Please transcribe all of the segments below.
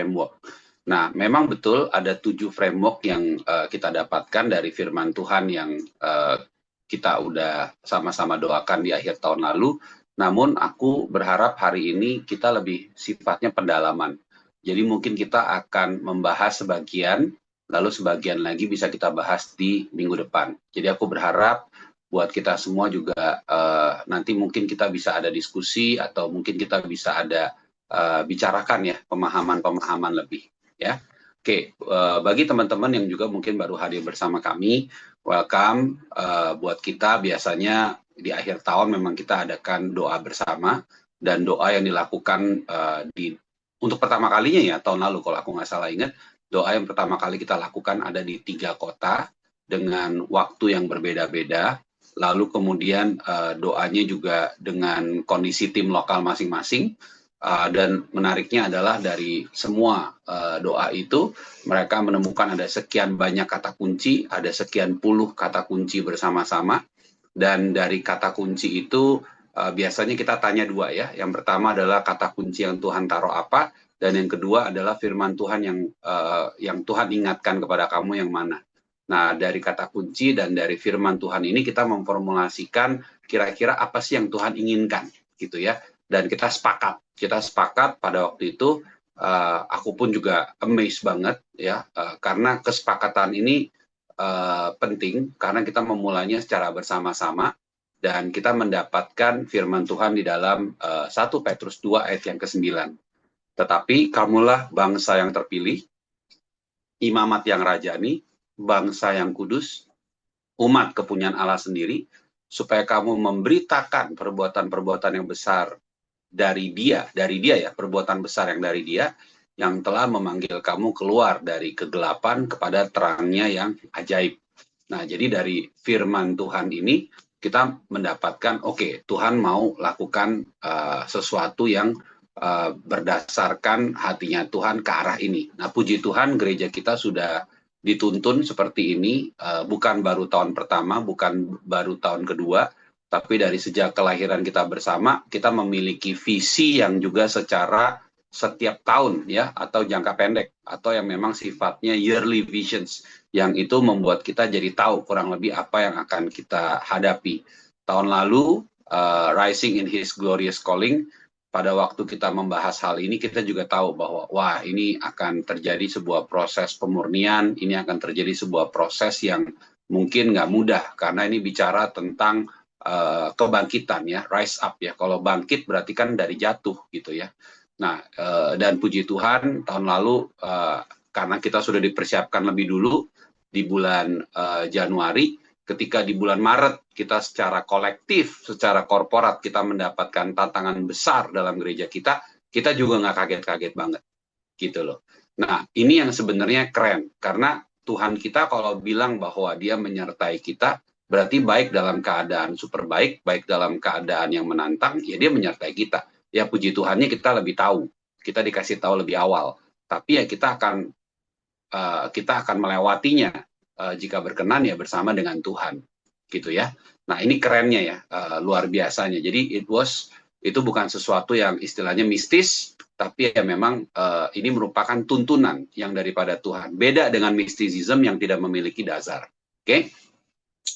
framework. Nah, memang betul ada 7 framework yang kita dapatkan dari firman Tuhan yang kita udah sama-sama doakan di akhir tahun lalu. Namun aku berharap hari ini kita lebih sifatnya pendalaman. Jadi mungkin kita akan membahas sebagian, lalu sebagian lagi bisa kita bahas di minggu depan. Jadi aku berharap buat kita semua juga nanti mungkin kita bisa ada diskusi atau mungkin kita bisa ada bicarakan ya pemahaman-pemahaman lebih ya. Oke, bagi teman-teman yang juga mungkin baru hadir bersama kami, welcome. Buat kita biasanya di akhir tahun memang kita adakan doa bersama, dan doa yang dilakukan untuk pertama kalinya ya tahun lalu kalau aku nggak salah ingat, doa yang pertama kali kita lakukan ada di 3 kota dengan waktu yang berbeda-beda. Lalu kemudian doanya juga dengan kondisi tim lokal masing-masing. Dan menariknya adalah dari semua doa itu mereka menemukan ada sekian banyak kata kunci, ada sekian puluh kata kunci bersama-sama, dan dari kata kunci itu biasanya kita tanya 2 ya. Yang pertama adalah kata kunci yang Tuhan taruh apa, dan yang kedua adalah firman Tuhan yang Tuhan ingatkan kepada kamu yang mana. Nah, dari kata kunci dan dari firman Tuhan ini kita memformulasikan kira-kira apa sih yang Tuhan inginkan gitu ya. Dan kita sepakat pada waktu itu, aku pun juga amazed banget ya, karena kesepakatan ini penting karena kita memulainya secara bersama-sama dan kita mendapatkan firman Tuhan di dalam 1 Petrus 2 ayat yang ke-9. Tetapi kamulah bangsa yang terpilih, imamat yang rajani, bangsa yang kudus, umat kepunyaan Allah sendiri, supaya kamu memberitakan perbuatan-perbuatan yang besar dari dia ya, perbuatan besar yang dari dia, yang telah memanggil kamu keluar dari kegelapan kepada terangnya yang ajaib. Nah, jadi dari firman Tuhan ini kita mendapatkan, oke, Tuhan mau lakukan sesuatu yang berdasarkan hatinya Tuhan ke arah ini. Nah, puji Tuhan gereja kita sudah dituntun seperti ini, bukan baru tahun pertama, bukan baru tahun kedua, tapi dari sejak kelahiran kita bersama, kita memiliki visi yang juga secara setiap tahun ya, atau jangka pendek, atau yang memang sifatnya yearly visions, yang itu membuat kita jadi tahu kurang lebih apa yang akan kita hadapi. Tahun lalu, Rising in His Glorious Calling, pada waktu kita membahas hal ini, kita juga tahu bahwa wah, ini akan terjadi sebuah proses pemurnian, ini akan terjadi sebuah proses yang mungkin nggak mudah, karena ini bicara tentang kebangkitan ya, rise up ya. Kalau bangkit berarti kan dari jatuh gitu ya. Nah, dan puji Tuhan tahun lalu karena kita sudah dipersiapkan lebih dulu di bulan Januari, ketika di bulan Maret kita secara kolektif, secara korporat kita mendapatkan tantangan besar dalam gereja kita, kita juga nggak kaget-kaget banget gitu loh. Nah, ini yang sebenarnya keren, karena Tuhan kita kalau bilang bahwa dia menyertai kita, berarti baik dalam keadaan super baik, baik dalam keadaan yang menantang, ya dia menyertai kita. Ya puji Tuhannya kita lebih tahu, kita dikasih tahu lebih awal. Tapi ya kita akan melewatinya jika berkenan ya bersama dengan Tuhan, gitu ya. Nah ini kerennya ya, luar biasanya. Jadi itu bukan sesuatu yang istilahnya mistis, tapi ya memang ini merupakan tuntunan yang daripada Tuhan. Beda dengan mistisism yang tidak memiliki dasar. Oke?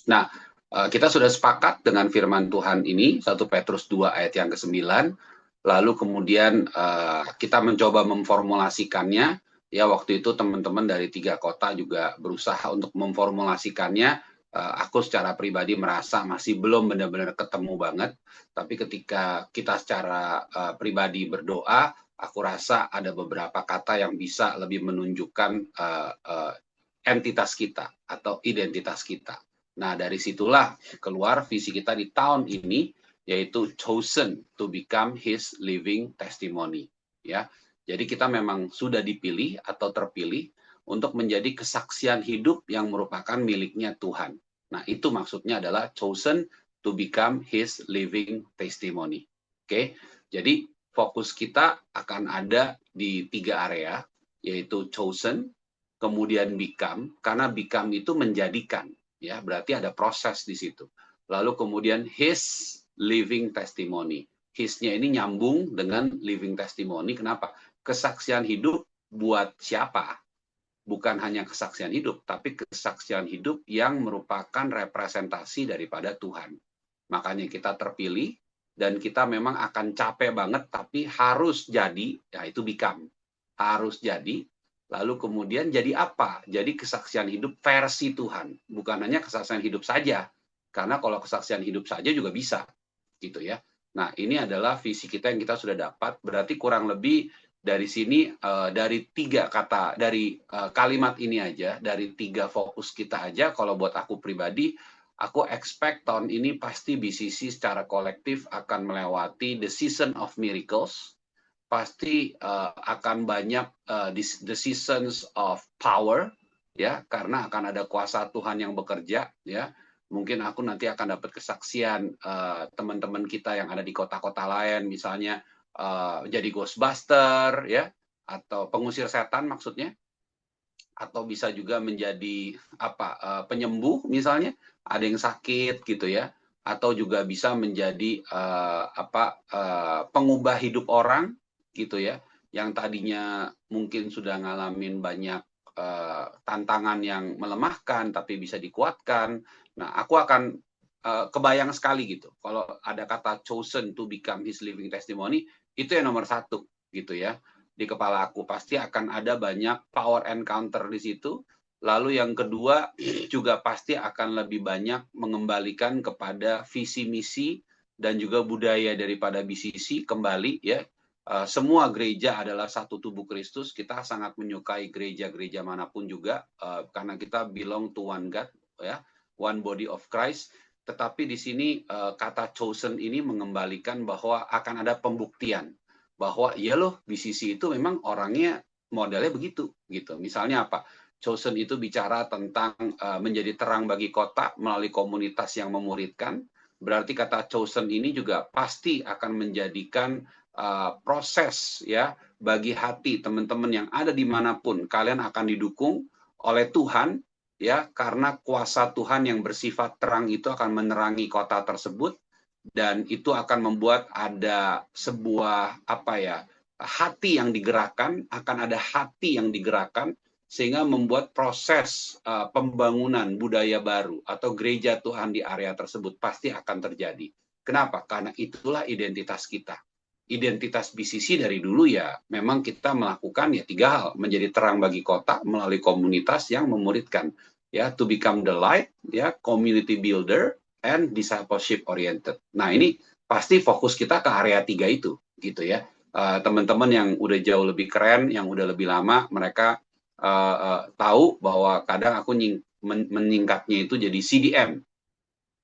Nah, kita sudah sepakat dengan firman Tuhan ini, 1 Petrus 2 ayat yang ke-9, lalu kemudian kita mencoba memformulasikannya, ya waktu itu teman-teman dari 3 kota juga berusaha untuk memformulasikannya. Aku secara pribadi merasa masih belum benar-benar ketemu banget, tapi ketika kita secara pribadi berdoa, aku rasa ada beberapa kata yang bisa lebih menunjukkan entitas kita atau identitas kita. Nah, dari situlah keluar visi kita di tahun ini, yaitu chosen to become His living testimony. Ya, jadi kita memang sudah dipilih atau terpilih untuk menjadi kesaksian hidup yang merupakan miliknya Tuhan. Nah, itu maksudnya adalah chosen to become His living testimony. Oke, jadi fokus kita akan ada di 3 area, yaitu chosen, kemudian become, karena become itu menjadikan. Ya, berarti ada proses di situ. Lalu kemudian His living testimony. His-nya ini nyambung dengan living testimony. Kenapa? Kesaksian hidup buat siapa? Bukan hanya kesaksian hidup, tapi kesaksian hidup yang merupakan representasi daripada Tuhan. Makanya kita terpilih, dan kita memang akan capek banget, tapi harus jadi, ya itu become. Harus jadi, lalu kemudian jadi apa? Jadi kesaksian hidup versi Tuhan. Bukan hanya kesaksian hidup saja, karena kalau kesaksian hidup saja juga bisa, gitu ya. Nah, ini adalah visi kita yang kita sudah dapat, berarti kurang lebih dari sini, dari 3 kata, dari kalimat ini aja, dari 3 fokus kita aja, kalau buat aku pribadi, aku expect tahun ini pasti BCC secara kolektif akan melewati the season of miracles, pasti akan banyak the seasons of power, ya, karena akan ada kuasa Tuhan yang bekerja, ya. Mungkin aku nanti akan dapat kesaksian teman-teman kita yang ada di kota-kota lain, misalnya jadi ghostbuster, ya, atau pengusir setan maksudnya, atau bisa juga menjadi penyembuh misalnya, ada yang sakit gitu ya, atau juga bisa menjadi pengubah hidup orang gitu ya, yang tadinya mungkin sudah ngalamin banyak tantangan yang melemahkan tapi bisa dikuatkan. Nah, aku akan kebayang sekali gitu kalau ada kata chosen to become his living testimony, itu yang nomor 1 gitu ya. Di kepala aku pasti akan ada banyak power encounter di situ. Lalu yang kedua juga pasti akan lebih banyak mengembalikan kepada visi misi dan juga budaya daripada BCC kembali ya. Semua gereja adalah satu tubuh Kristus. Kita sangat menyukai gereja-gereja manapun juga karena kita belong to one God ya, one body of Christ. Tetapi di sini kata chosen ini mengembalikan bahwa akan ada pembuktian bahwa ya loh BCC itu memang orangnya modelnya begitu gitu. Misalnya apa? Chosen itu bicara tentang menjadi terang bagi kota melalui komunitas yang memuridkan. Berarti kata chosen ini juga pasti akan menjadikan proses ya bagi hati teman-teman yang ada dimanapun, kalian akan didukung oleh Tuhan ya, karena kuasa Tuhan yang bersifat terang itu akan menerangi kota tersebut. Dan itu akan membuat ada sebuah hati yang digerakkan, akan ada hati yang digerakkan sehingga membuat proses pembangunan budaya baru atau gereja Tuhan di area tersebut pasti akan terjadi. Kenapa? Karena itulah identitas kita. Identitas BCC dari dulu ya memang kita melakukan ya 3 hal, menjadi terang bagi kota melalui komunitas yang memuridkan ya, to become the light ya, community builder and discipleship oriented. Nah, ini pasti fokus kita ke area 3 itu, gitu ya. Teman-teman yang udah jauh lebih keren, yang udah lebih lama, mereka tahu bahwa kadang aku meningkatnya itu jadi CDM.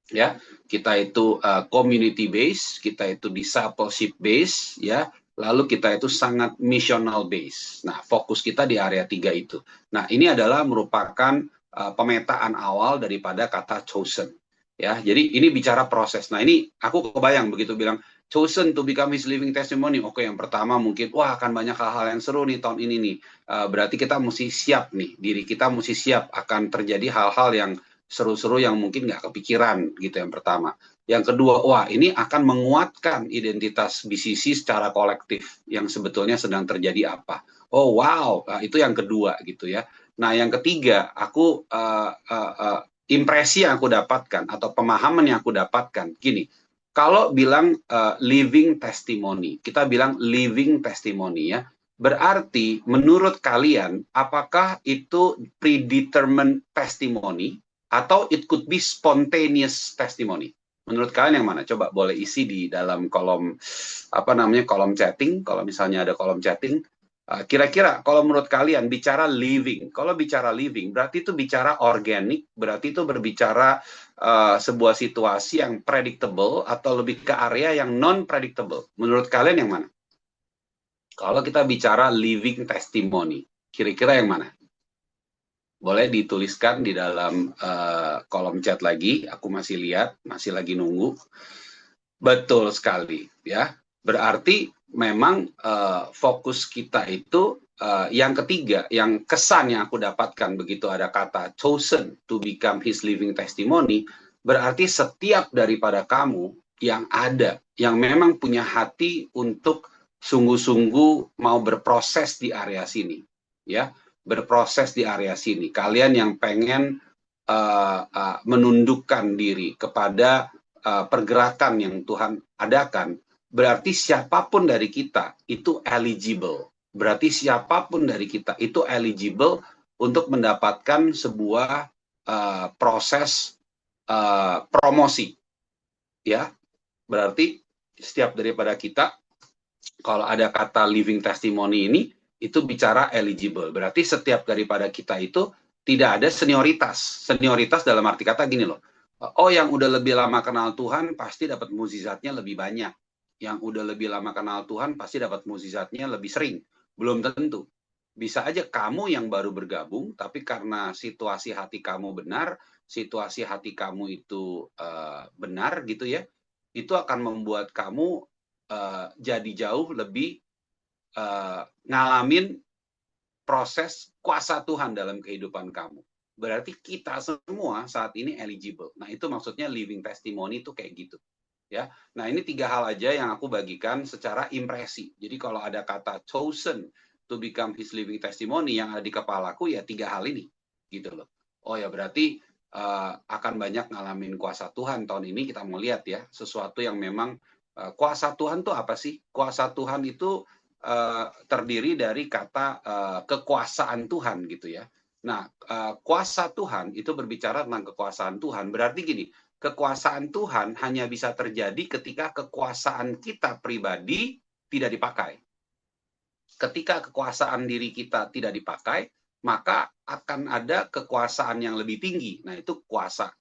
Ya, kita itu community base, kita itu discipleship base, ya. Lalu kita itu sangat missional base. Nah, fokus kita di area 3 itu. Nah, ini adalah merupakan pemetaan awal daripada kata chosen. Ya, jadi ini bicara proses. Nah, ini aku kebayang begitu bilang chosen to become his living testimony. Oke, yang pertama mungkin akan banyak hal-hal yang seru nih tahun ini nih. Berarti kita mesti siap nih, diri kita mesti siap akan terjadi hal-hal yang seru-seru yang mungkin nggak kepikiran gitu yang pertama. Yang kedua, ini akan menguatkan identitas BCC secara kolektif yang sebetulnya sedang terjadi apa. Oh wow, itu yang kedua gitu ya. Nah, yang ketiga, aku impresi yang aku dapatkan atau pemahaman yang aku dapatkan gini, kalau bilang living testimony, kita bilang living testimony ya, berarti menurut kalian apakah itu predetermined testimony atau it could be spontaneous testimony? Menurut kalian yang mana? Coba boleh isi di dalam kolom kolom chatting, kalau misalnya ada kolom chatting. Kira-kira kalau menurut kalian bicara living, kalau bicara living berarti itu bicara organik, berarti itu berbicara sebuah situasi yang predictable atau lebih ke area yang non-predictable. Menurut kalian yang mana? Kalau kita bicara living testimony, kira-kira yang mana? Boleh dituliskan di dalam kolom chat lagi, aku masih lihat, masih lagi nunggu. Betul sekali, ya. Berarti memang fokus kita itu yang ketiga, yang kesan yang aku dapatkan begitu ada kata chosen to become his living testimony, berarti setiap daripada kamu yang ada, yang memang punya hati untuk sungguh-sungguh mau berproses di area sini, ya, berproses di area sini. Kalian yang pengen menundukkan diri kepada pergerakan yang Tuhan adakan, berarti siapapun dari kita itu eligible. Berarti siapapun dari kita itu eligible untuk mendapatkan sebuah proses promosi, ya. Berarti setiap daripada kita, kalau ada kata living testimony ini, itu bicara eligible. Berarti setiap daripada kita itu tidak ada senioritas. Senioritas dalam arti kata gini loh. Oh, yang udah lebih lama kenal Tuhan pasti dapat mukjizatnya lebih banyak. Yang udah lebih lama kenal Tuhan pasti dapat mukjizatnya lebih sering. Belum tentu. Bisa aja kamu yang baru bergabung, tapi karena situasi hati kamu benar, situasi hati kamu itu benar gitu ya, itu akan membuat kamu jadi jauh lebih ngalamin proses kuasa Tuhan dalam kehidupan kamu. Berarti kita semua saat ini eligible. Nah, itu maksudnya living testimony itu kayak gitu. Ya. Nah, ini 3 hal aja yang aku bagikan secara impresi. Jadi kalau ada kata chosen to become his living testimony yang ada di kepalaku, ya 3 hal ini. Gitu loh. Oh ya, berarti akan banyak ngalamin kuasa Tuhan tahun ini. Kita mau lihat ya, sesuatu yang memang kuasa Tuhan tuh apa sih? Kuasa Tuhan itu terdiri dari kata kekuasaan Tuhan gitu ya. Nah, kuasa Tuhan itu berbicara tentang kekuasaan Tuhan. Berarti gini, kekuasaan Tuhan hanya bisa terjadi ketika kekuasaan kita pribadi tidak dipakai. Ketika kekuasaan diri kita tidak dipakai, maka akan ada kekuasaan yang lebih tinggi. Nah, itu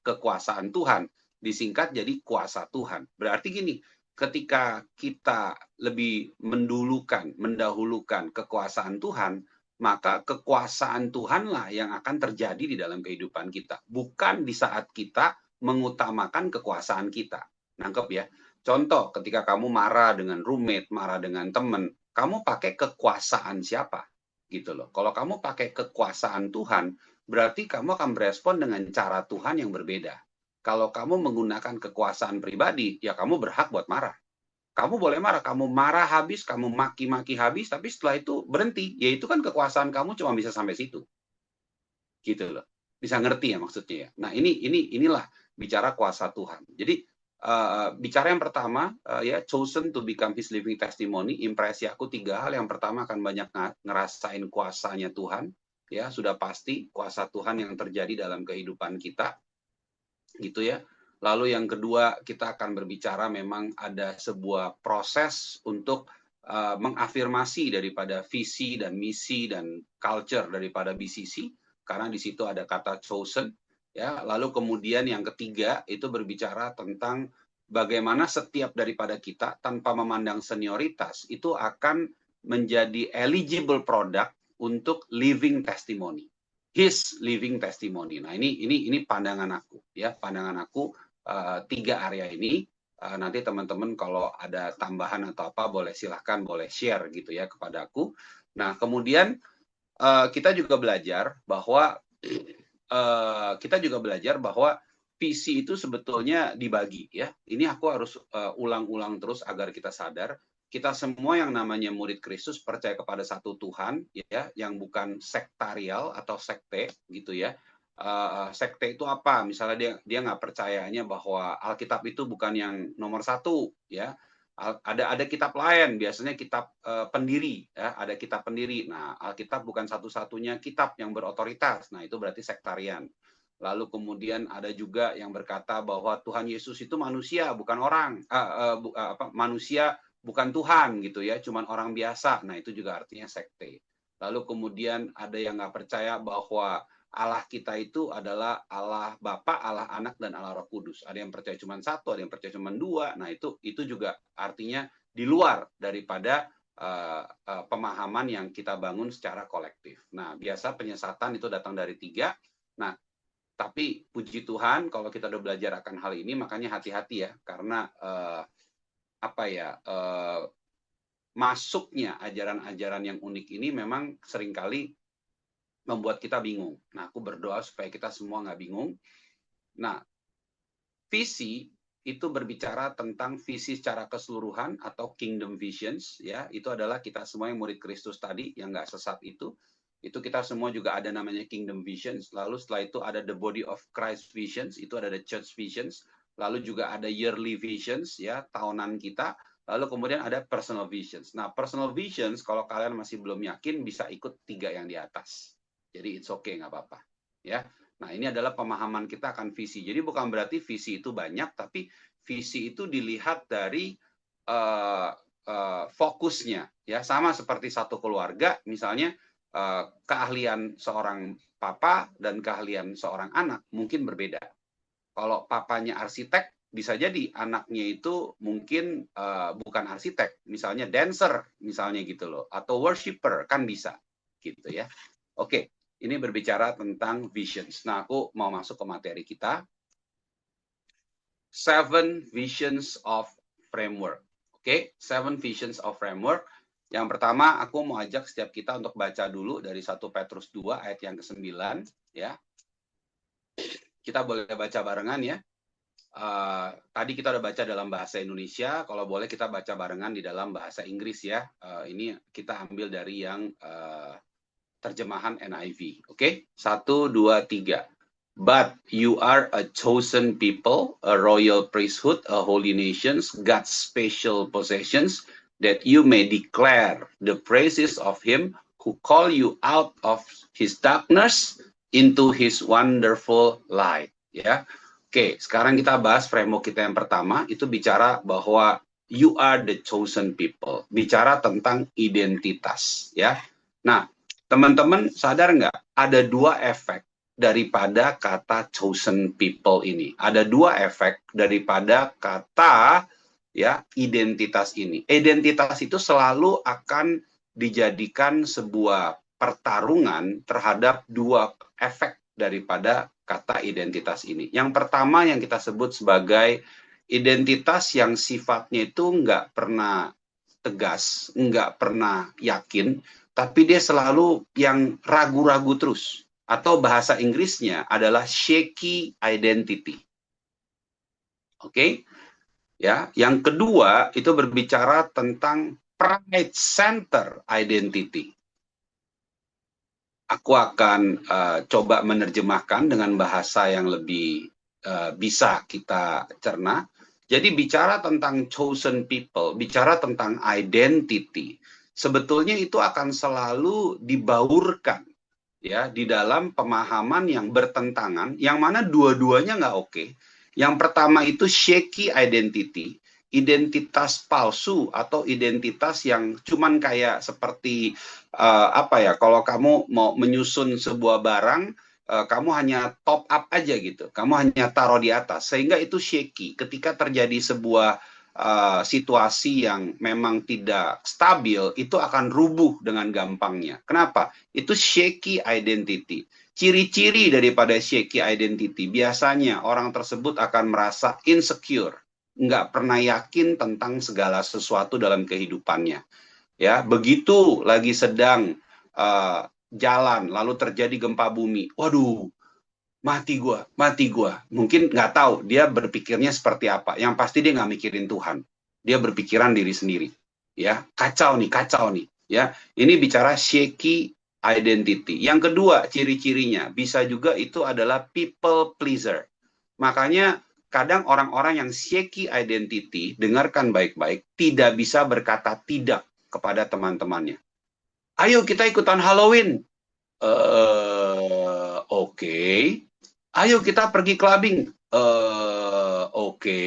kekuasaan Tuhan. Disingkat jadi kuasa Tuhan. Berarti gini, ketika kita lebih mendahulukan kekuasaan Tuhan, maka kekuasaan Tuhanlah yang akan terjadi di dalam kehidupan kita. Bukan di saat kita mengutamakan kekuasaan kita. Nangkep ya? Contoh, ketika kamu marah dengan roommate, marah dengan teman, kamu pakai kekuasaan siapa? Gitu loh. Kalau kamu pakai kekuasaan Tuhan, berarti kamu akan berespon dengan cara Tuhan yang berbeda. Kalau kamu menggunakan kekuasaan pribadi, ya kamu berhak buat marah. Kamu boleh marah, kamu marah habis, kamu maki-maki habis, tapi setelah itu berhenti. Ya itu kan kekuasaan kamu cuma bisa sampai situ. Gitu loh. Bisa ngerti ya maksudnya ya. Nah, inilah bicara kuasa Tuhan. Jadi bicara yang pertama ya, chosen to become his living testimony. Impresi aku 3 hal. Yang pertama akan banyak ngerasain kuasanya Tuhan, ya sudah pasti kuasa Tuhan yang terjadi dalam kehidupan kita, gitu ya. Lalu yang kedua, kita akan berbicara memang ada sebuah proses untuk mengafirmasi daripada visi dan misi dan culture daripada BCC, karena di situ ada kata chosen, ya. Lalu kemudian yang ketiga itu berbicara tentang bagaimana setiap daripada kita tanpa memandang senioritas itu akan menjadi eligible product untuk living testimony, his living testimony. Nah, ini pandangan aku ya, pandangan aku 3 area ini. Nanti teman-teman kalau ada tambahan atau apa boleh silahkan, boleh share gitu ya kepada aku. Nah, kemudian kita juga belajar bahwa visi itu sebetulnya dibagi ya. Ini aku harus ulang-ulang terus agar kita sadar. Kita semua yang namanya murid Kristus percaya kepada satu Tuhan ya, yang bukan sektarial atau sekte gitu ya. Sekte itu apa? Misalnya dia nggak percayanya bahwa Alkitab itu bukan yang nomor 1 ya. Ada kitab lain, biasanya kitab pendiri ya, ada kitab pendiri. Nah, Alkitab bukan satu-satunya kitab yang berotoritas. Nah, itu berarti sektarian. Lalu kemudian ada juga yang berkata bahwa Tuhan Yesus itu manusia, bukan orang. Manusia bukan Tuhan gitu ya, cuman orang biasa. Nah, itu juga artinya sekte. Lalu kemudian ada yang nggak percaya bahwa Allah kita itu adalah Allah Bapa, Allah Anak, dan Allah Roh Kudus. Ada yang percaya cuma 1, ada yang percaya cuma 2. Nah, itu juga artinya di luar daripada pemahaman yang kita bangun secara kolektif. Nah, biasa penyesatan itu datang dari 3. Nah, tapi puji Tuhan kalau kita udah belajar akan hal ini, makanya hati-hati ya, karena masuknya ajaran-ajaran yang unik ini memang seringkali membuat kita bingung. Nah, aku berdoa supaya kita semua nggak bingung. Nah, visi itu berbicara tentang visi secara keseluruhan atau kingdom visions, ya. Itu adalah kita semua yang murid Kristus tadi, yang nggak sesat itu. Itu kita semua juga ada namanya Kingdom Visions. Lalu setelah itu ada the Body of Christ Visions, itu ada the Church Visions. Lalu juga ada Yearly Visions, ya, tahunan kita. Lalu kemudian ada Personal Visions. Nah, Personal Visions, kalau kalian masih belum yakin, bisa ikut 3 yang di atas. Jadi it's okay, nggak apa-apa. Ya. Nah, ini adalah pemahaman kita akan visi. Jadi bukan berarti visi itu banyak, tapi visi itu dilihat dari fokusnya. Ya, sama seperti satu keluarga, misalnya, keahlian seorang papa dan keahlian seorang anak mungkin berbeda. Kalau papanya arsitek, bisa jadi anaknya itu mungkin bukan arsitek, misalnya dancer, misalnya gitu loh, atau worshiper, kan bisa, gitu ya. Oke, ini berbicara tentang visions. Nah, aku mau masuk ke materi kita. 7 visions of framework. Oke, 7 visions of framework. Yang pertama, aku mau ajak setiap kita untuk baca dulu dari 1 Petrus 2 ayat yang ke-9, ya. Kita boleh baca barengan ya. Tadi kita udah baca dalam bahasa Indonesia, kalau boleh kita baca barengan di dalam bahasa Inggris ya. Ini kita ambil dari yang terjemahan NIV. Oke, 1, 2, 3. But you are a chosen people, a royal priesthood, a holy nation, God's special possessions, that you may declare the praises of him who called you out of his darkness into his wonderful light. Ya, oke, sekarang kita bahas framework kita yang pertama, itu bicara bahwa you are the chosen people, bicara tentang identitas. Ya, nah, teman-teman sadar nggak? Ada 2 efek daripada kata chosen people ini. Ada 2 efek daripada kata ya identitas ini. Identitas itu selalu akan dijadikan sebuah pertarungan terhadap 2 efek daripada kata identitas ini. Yang pertama yang kita sebut sebagai identitas yang sifatnya itu nggak pernah tegas, nggak pernah yakin, tapi dia selalu yang ragu-ragu terus. Atau bahasa Inggrisnya adalah shaky identity. Oke? Ya, yang kedua itu berbicara tentang pride center identity. Aku akan coba menerjemahkan dengan bahasa yang lebih bisa kita cerna. Jadi bicara tentang chosen people, bicara tentang identity, sebetulnya itu akan selalu dibaurkan ya di dalam pemahaman yang bertentangan, yang mana dua-duanya nggak oke. Yang pertama itu shaky identity, identitas palsu atau identitas yang cuman kayak seperti apa ya, kalau kamu mau menyusun sebuah barang, kamu hanya top up aja gitu, kamu hanya taruh di atas, sehingga itu shaky. Ketika terjadi sebuah situasi yang memang tidak stabil, itu akan rubuh dengan gampangnya. Kenapa? Itu shaky identity. Ciri-ciri daripada shaky identity, biasanya orang tersebut akan merasa insecure, nggak pernah yakin tentang segala sesuatu dalam kehidupannya. Ya, begitu lagi sedang jalan, lalu terjadi gempa bumi, waduh, mati gua. Mungkin nggak tahu dia berpikirnya seperti apa. Yang pasti dia nggak mikirin Tuhan. Dia berpikiran diri sendiri. Ya, kacau nih. Ya, ini bicara shaky identity. Yang kedua, ciri-cirinya bisa juga itu adalah people pleaser. Makanya kadang orang-orang yang shaky identity, dengarkan baik-baik, tidak bisa berkata tidak kepada teman-temannya. Ayo kita ikutan Halloween. Oke. Ayo kita pergi clubbing. Oke.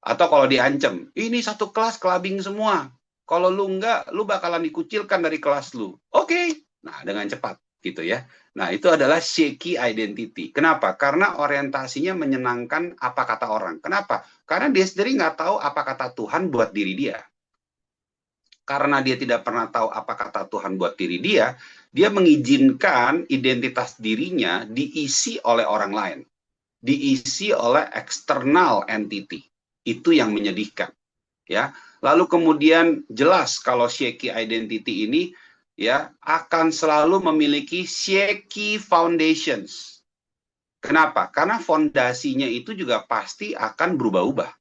Atau kalau diancam, ini satu kelas clubbing semua. Kalau lu enggak, lu bakalan dikucilkan dari kelas lu. Oke. Nah, dengan cepat gitu ya. Nah, itu adalah shaky identity. Kenapa? Karena orientasinya menyenangkan apa kata orang. Kenapa? Karena dia sendiri nggak tahu apa kata Tuhan buat diri dia. Karena dia tidak pernah tahu apa kata Tuhan buat diri dia, dia mengizinkan identitas dirinya diisi oleh orang lain, diisi oleh external entity. Itu yang menyedihkan, ya. Lalu kemudian jelas kalau shaky identity ini ya akan selalu memiliki shaky foundations. Kenapa? Karena fondasinya itu juga pasti akan berubah-ubah.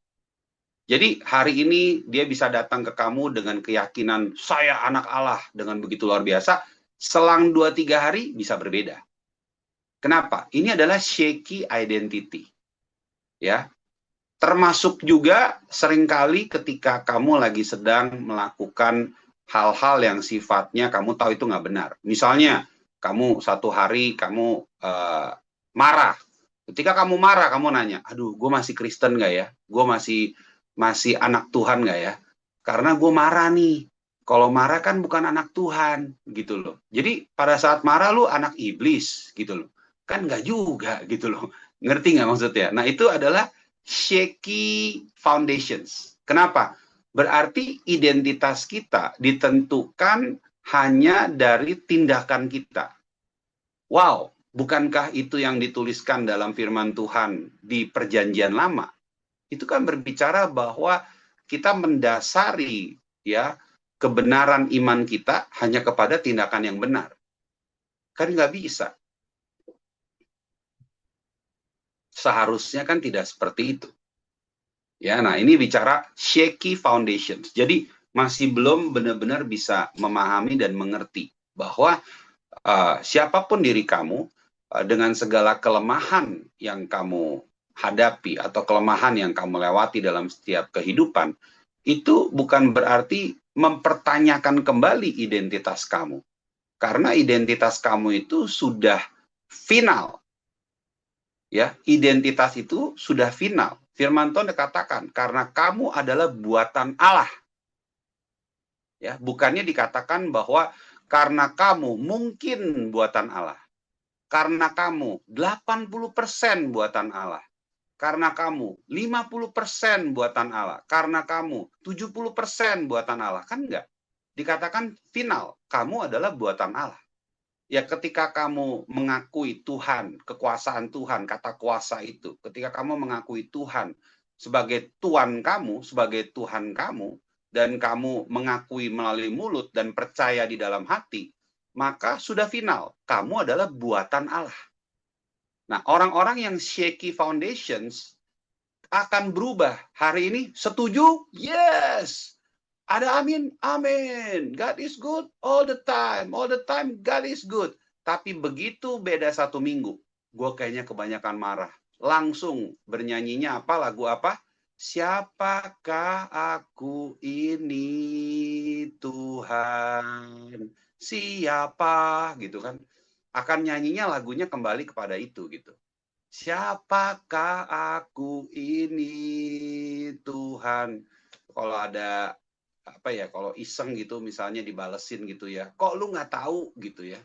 Jadi hari ini dia bisa datang ke kamu dengan keyakinan saya anak Allah dengan begitu luar biasa. selang 2-3 hari bisa berbeda. Kenapa? Ini adalah shaky identity. Ya, termasuk juga seringkali ketika kamu lagi sedang melakukan hal-hal yang sifatnya kamu tahu itu nggak benar. Misalnya, kamu satu hari kamu marah. Ketika kamu marah, kamu nanya, aduh, gue masih Kristen nggak ya? Gue masih anak Tuhan nggak ya? Karena gue marah nih. Kalau marah kan bukan anak Tuhan, gitu loh. Jadi pada saat marah lu anak iblis, gitu loh. Kan nggak juga, gitu loh. Ngerti nggak maksudnya? Nah, itu adalah shaky foundations. Kenapa? Berarti identitas kita ditentukan hanya dari tindakan kita. Wow, bukankah itu yang dituliskan dalam firman Tuhan di Perjanjian Lama? Itu kan berbicara bahwa kita mendasari ya kebenaran iman kita hanya kepada tindakan yang benar. Kan nggak bisa. Seharusnya kan tidak seperti itu. Ya, nah ini bicara shaky foundations. Jadi masih belum benar-benar bisa memahami dan mengerti bahwa siapapun diri kamu dengan segala kelemahan yang kamu hadapi atau kelemahan yang kamu lewati dalam setiap kehidupan, itu bukan berarti mempertanyakan kembali identitas kamu. Karena identitas kamu itu sudah final. Ya, identitas itu sudah final. Firman Tuhan dikatakan, karena kamu adalah buatan Allah. Ya, bukannya dikatakan bahwa karena kamu mungkin buatan Allah. Karena kamu 80% buatan Allah. Karena kamu 50% buatan Allah. Karena kamu 70% buatan Allah. Kan enggak? Dikatakan final, kamu adalah buatan Allah. Ya, ketika kamu mengakui Tuhan, kekuasaan Tuhan, kata kuasa itu, ketika kamu mengakui Tuhan sebagai Tuhan kamu, sebagai Tuhan kamu, dan kamu mengakui melalui mulut dan percaya di dalam hati, maka sudah final, kamu adalah buatan Allah. Nah, orang-orang yang shaky foundations akan berubah. Hari ini setuju? Yes. Ada amin? Amin. God is good all the time. All the time God is good. Tapi begitu beda 1 minggu, gue kayaknya kebanyakan marah. Langsung bernyanyinya apa? Lagu apa? Siapakah aku ini Tuhan? Siapa? Gitu kan. Akan nyanyinya lagunya kembali kepada itu gitu. Siapakah aku ini Tuhan? Kalau ada apa ya, kalau iseng gitu misalnya dibalesin gitu ya, kok lu nggak tahu gitu ya,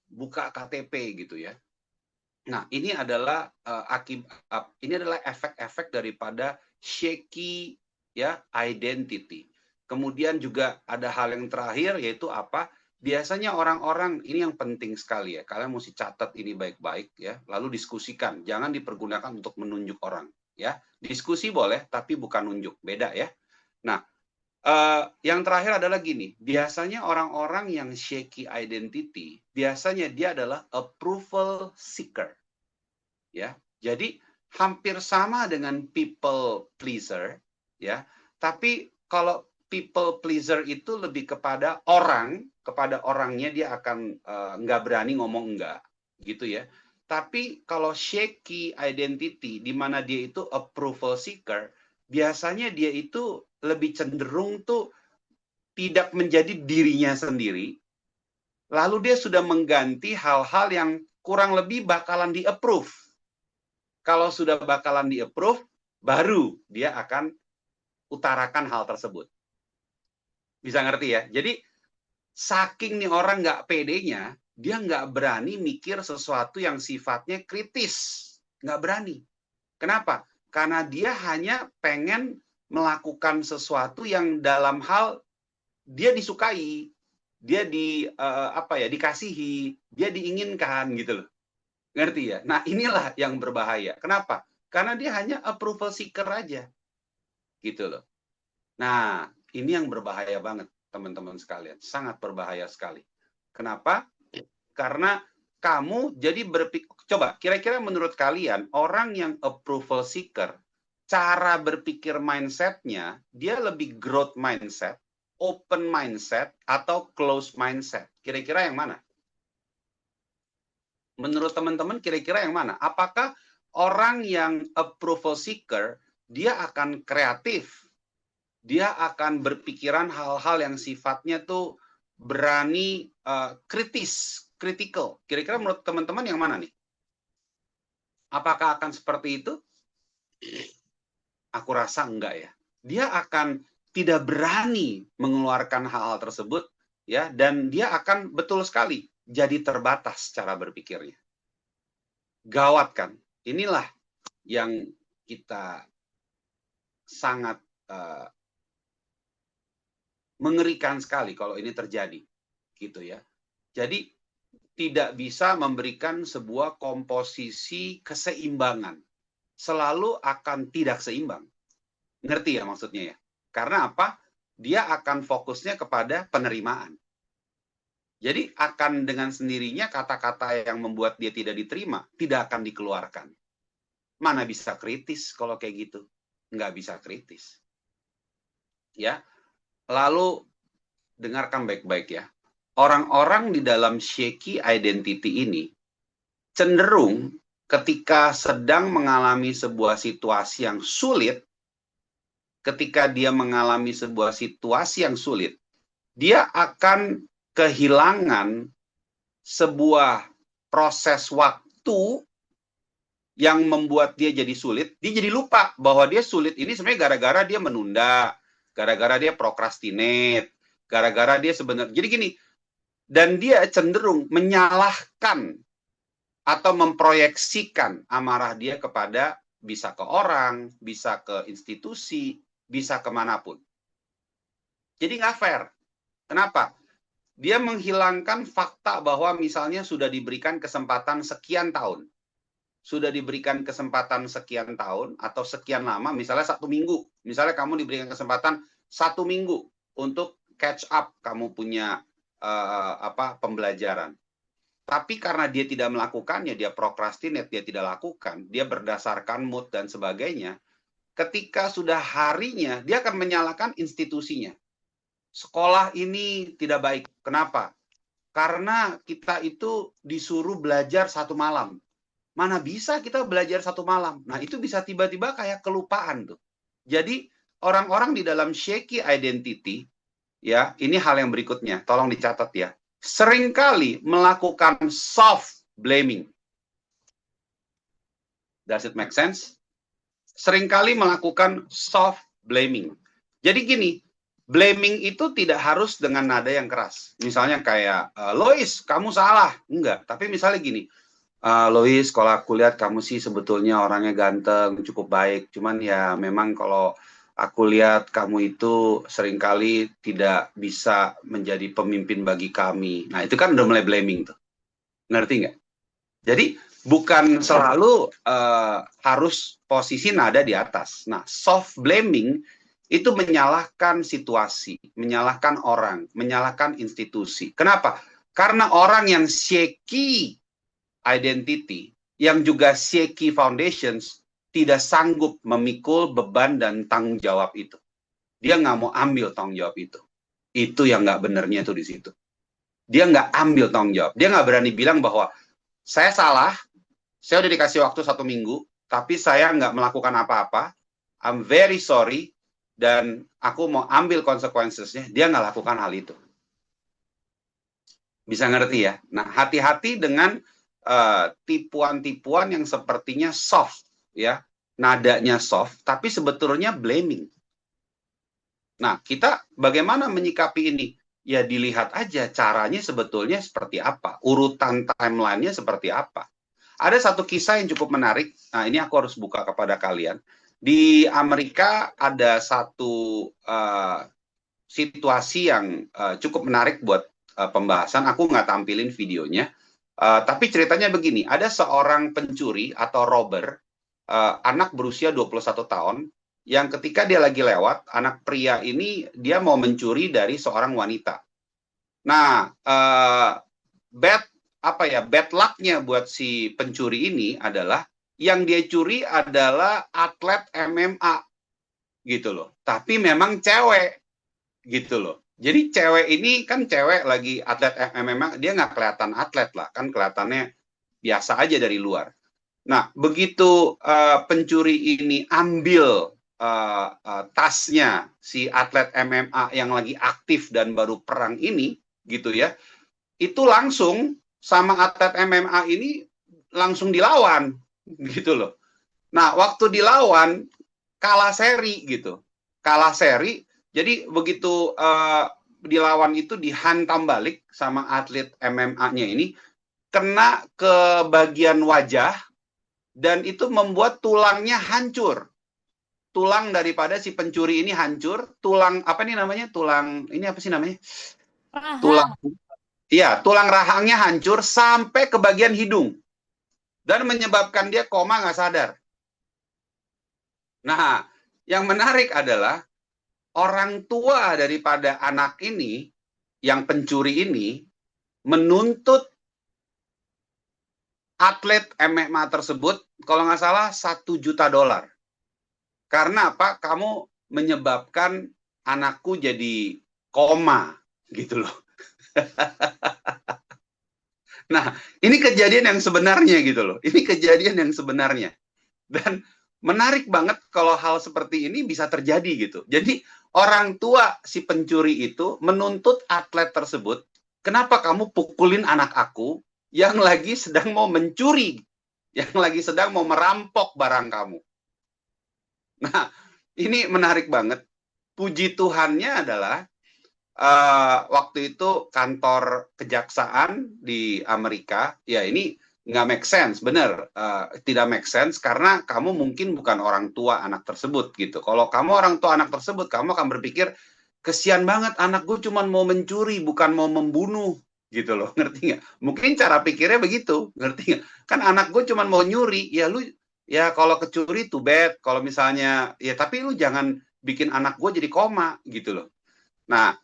buka KTP gitu ya. Nah, ini adalah ini adalah efek-efek daripada shaky ya identity. Kemudian juga ada hal yang terakhir, yaitu apa? Biasanya orang-orang, ini yang penting sekali ya, kalian mesti catat ini baik-baik ya, lalu diskusikan, jangan dipergunakan untuk menunjuk orang ya. Diskusi boleh, tapi bukan nunjuk, beda ya. Nah, yang terakhir adalah gini, biasanya orang-orang yang shaky identity, biasanya dia adalah approval seeker. Ya, jadi hampir sama dengan people pleaser, ya. Tapi kalau people pleaser itu lebih kepada kepada orangnya dia akan nggak berani ngomong enggak, gitu ya. Tapi kalau shaky identity, di mana dia itu approval seeker, biasanya dia itu lebih cenderung tuh tidak menjadi dirinya sendiri, lalu dia sudah mengganti hal-hal yang kurang lebih bakalan di-approve. Kalau sudah bakalan di-approve, baru dia akan utarakan hal tersebut. Bisa ngerti ya? Jadi, saking nih orang nggak pedenya, dia nggak berani mikir sesuatu yang sifatnya kritis. Nggak berani. Kenapa? Karena dia hanya pengen melakukan sesuatu yang dalam hal dia disukai, dia dikasihi, dia diinginkan gitu loh. Ngerti ya? Nah, inilah yang berbahaya. Kenapa? Karena dia hanya approval seeker aja. Gitu loh. Nah, ini yang berbahaya banget, teman-teman sekalian. Sangat berbahaya sekali. Kenapa? Karena kamu jadi berpikir, coba kira-kira menurut kalian, orang yang approval seeker, cara berpikir mindset-nya, dia lebih growth mindset, open mindset atau closed mindset? Kira-kira yang mana? Menurut teman-teman kira-kira yang mana? Apakah orang yang approval seeker, dia akan kreatif, dia akan berpikiran hal-hal yang sifatnya tuh berani critical. Kira-kira menurut teman-teman yang mana nih? Apakah akan seperti itu? Aku rasa enggak ya. Dia akan tidak berani mengeluarkan hal-hal tersebut, ya, dan dia akan betul sekali jadi terbatas cara berpikirnya. Gawat kan? Inilah yang kita sangat mengerikan sekali kalau ini terjadi, gitu ya. Jadi tidak bisa memberikan sebuah komposisi keseimbangan, selalu akan tidak seimbang. Ngerti ya maksudnya ya? Karena apa? Dia akan fokusnya kepada penerimaan. Jadi akan dengan sendirinya kata-kata yang membuat dia tidak diterima tidak akan dikeluarkan. Mana bisa kritis kalau kayak gitu? Nggak bisa kritis. Ya. Lalu dengarkan baik-baik ya. Orang-orang di dalam shaky identity ini cenderung ketika sedang mengalami sebuah situasi yang sulit, ketika dia mengalami sebuah situasi yang sulit, dia akan kehilangan sebuah proses waktu yang membuat dia jadi sulit. Dia jadi lupa bahwa dia sulit ini sebenarnya gara-gara dia menunda, gara-gara dia procrastinate, gara-gara dia sebenarnya. Jadi gini, dan dia cenderung menyalahkan atau memproyeksikan amarah dia kepada bisa ke orang, bisa ke institusi, bisa kemanapun. Jadi nggak fair. Kenapa? Dia menghilangkan fakta bahwa misalnya sudah diberikan kesempatan sekian tahun. Sudah diberikan kesempatan sekian tahun atau sekian lama, misalnya 1 minggu. Misalnya kamu diberikan kesempatan 1 minggu untuk catch up, kamu punya pembelajaran. Tapi karena dia tidak melakukannya, dia procrastinate, dia tidak lakukan, dia berdasarkan mood dan sebagainya, ketika sudah harinya, dia akan menyalahkan institusinya. Sekolah ini tidak baik. Kenapa? Karena kita itu disuruh belajar 1 malam. Mana bisa kita belajar 1 malam? Nah, itu bisa tiba-tiba kayak kelupaan tuh. Jadi, orang-orang di dalam shaky identity, ya, ini hal yang berikutnya. Tolong dicatat ya. Seringkali melakukan soft blaming. Does it make sense? Seringkali melakukan soft blaming. Jadi gini, blaming itu tidak harus dengan nada yang keras. Misalnya kayak, Lois, kamu salah. Enggak, tapi misalnya gini, Lois, kalau aku lihat kamu sih sebetulnya orangnya ganteng, cukup baik. Cuman ya memang kalau aku lihat kamu itu seringkali tidak bisa menjadi pemimpin bagi kami. Nah, itu kan udah mulai blaming tuh. Ngerti nggak? Jadi bukan selalu harus posisi nada di atas. Nah, soft blaming itu menyalahkan situasi, menyalahkan orang, menyalahkan institusi. Kenapa? Karena orang yang shaky identity, yang juga shaky foundations, tidak sanggup memikul beban dan tanggung jawab itu. Dia nggak mau ambil tanggung jawab itu. Itu yang nggak benernya tuh di situ. Dia nggak ambil tanggung jawab. Dia nggak berani bilang bahwa saya salah, saya udah dikasih waktu 1 minggu, tapi saya nggak melakukan apa-apa. I'm very sorry, dan aku mau ambil konsekuensinya. Dia nggak lakukan hal itu. Bisa ngerti ya? Nah, hati-hati dengan tipuan-tipuan yang sepertinya soft, ya, nadanya soft, tapi sebetulnya blaming. Nah, kita bagaimana menyikapi ini? Ya dilihat aja caranya sebetulnya seperti apa, urutan timelinenya seperti apa. Ada satu kisah yang cukup menarik. Nah, ini aku harus buka kepada kalian. Di Amerika ada satu situasi yang cukup menarik buat pembahasan. Aku nggak tampilin videonya. Tapi ceritanya begini, ada seorang pencuri atau robber, anak berusia 21 tahun, yang ketika dia lagi lewat, anak pria ini dia mau mencuri dari seorang wanita. Nah, bad luck-nya buat si pencuri ini adalah yang dia curi adalah atlet MMA gitu loh. Tapi memang cewek gitu loh. Jadi cewek ini kan cewek lagi atlet MMA, dia nggak kelihatan atlet lah, kan kelihatannya biasa aja dari luar. Nah, begitu pencuri ini ambil tasnya si atlet MMA yang lagi aktif dan baru perang ini, gitu ya, itu langsung sama atlet MMA ini langsung dilawan, gitu loh. Nah, waktu dilawan kalah seri gitu, kalah seri. Jadi begitu dilawan itu dihantam balik sama atlet MMA-nya ini, kena ke bagian wajah dan itu membuat tulangnya hancur. Tulang daripada si pencuri ini hancur, tulang apa nih namanya? Tulang ini apa sih namanya? Tulang, Rahang. iya, tulang rahangnya hancur sampai ke bagian hidung dan menyebabkan dia koma nggak sadar. Nah, yang menarik adalah orang tua daripada anak ini, yang pencuri ini, menuntut atlet MMA tersebut, kalau nggak salah, $1 juta. Karena apa? Kamu menyebabkan anakku jadi koma, gitu loh. Nah, ini kejadian yang sebenarnya gitu loh. Ini kejadian yang sebenarnya. Dan menarik banget kalau hal seperti ini bisa terjadi gitu. Jadi orang tua si pencuri itu menuntut atlet tersebut, kenapa kamu pukulin anak aku yang lagi sedang mau mencuri, yang lagi sedang mau merampok barang kamu. Nah, ini menarik banget. Puji Tuhannya adalah waktu itu kantor kejaksaan di Amerika, ya ini nggak make sense, bener, tidak make sense karena kamu mungkin bukan orang tua anak tersebut gitu. Kalau kamu orang tua anak tersebut, kamu akan berpikir, kesian banget anak gue cuma mau mencuri, bukan mau membunuh gitu loh, ngerti nggak? Mungkin cara pikirnya begitu, ngerti nggak? Kan anak gue cuma mau nyuri, ya lu, ya kalau kecuri tuh bad, kalau misalnya, ya tapi lu jangan bikin anak gue jadi koma gitu loh. Nah,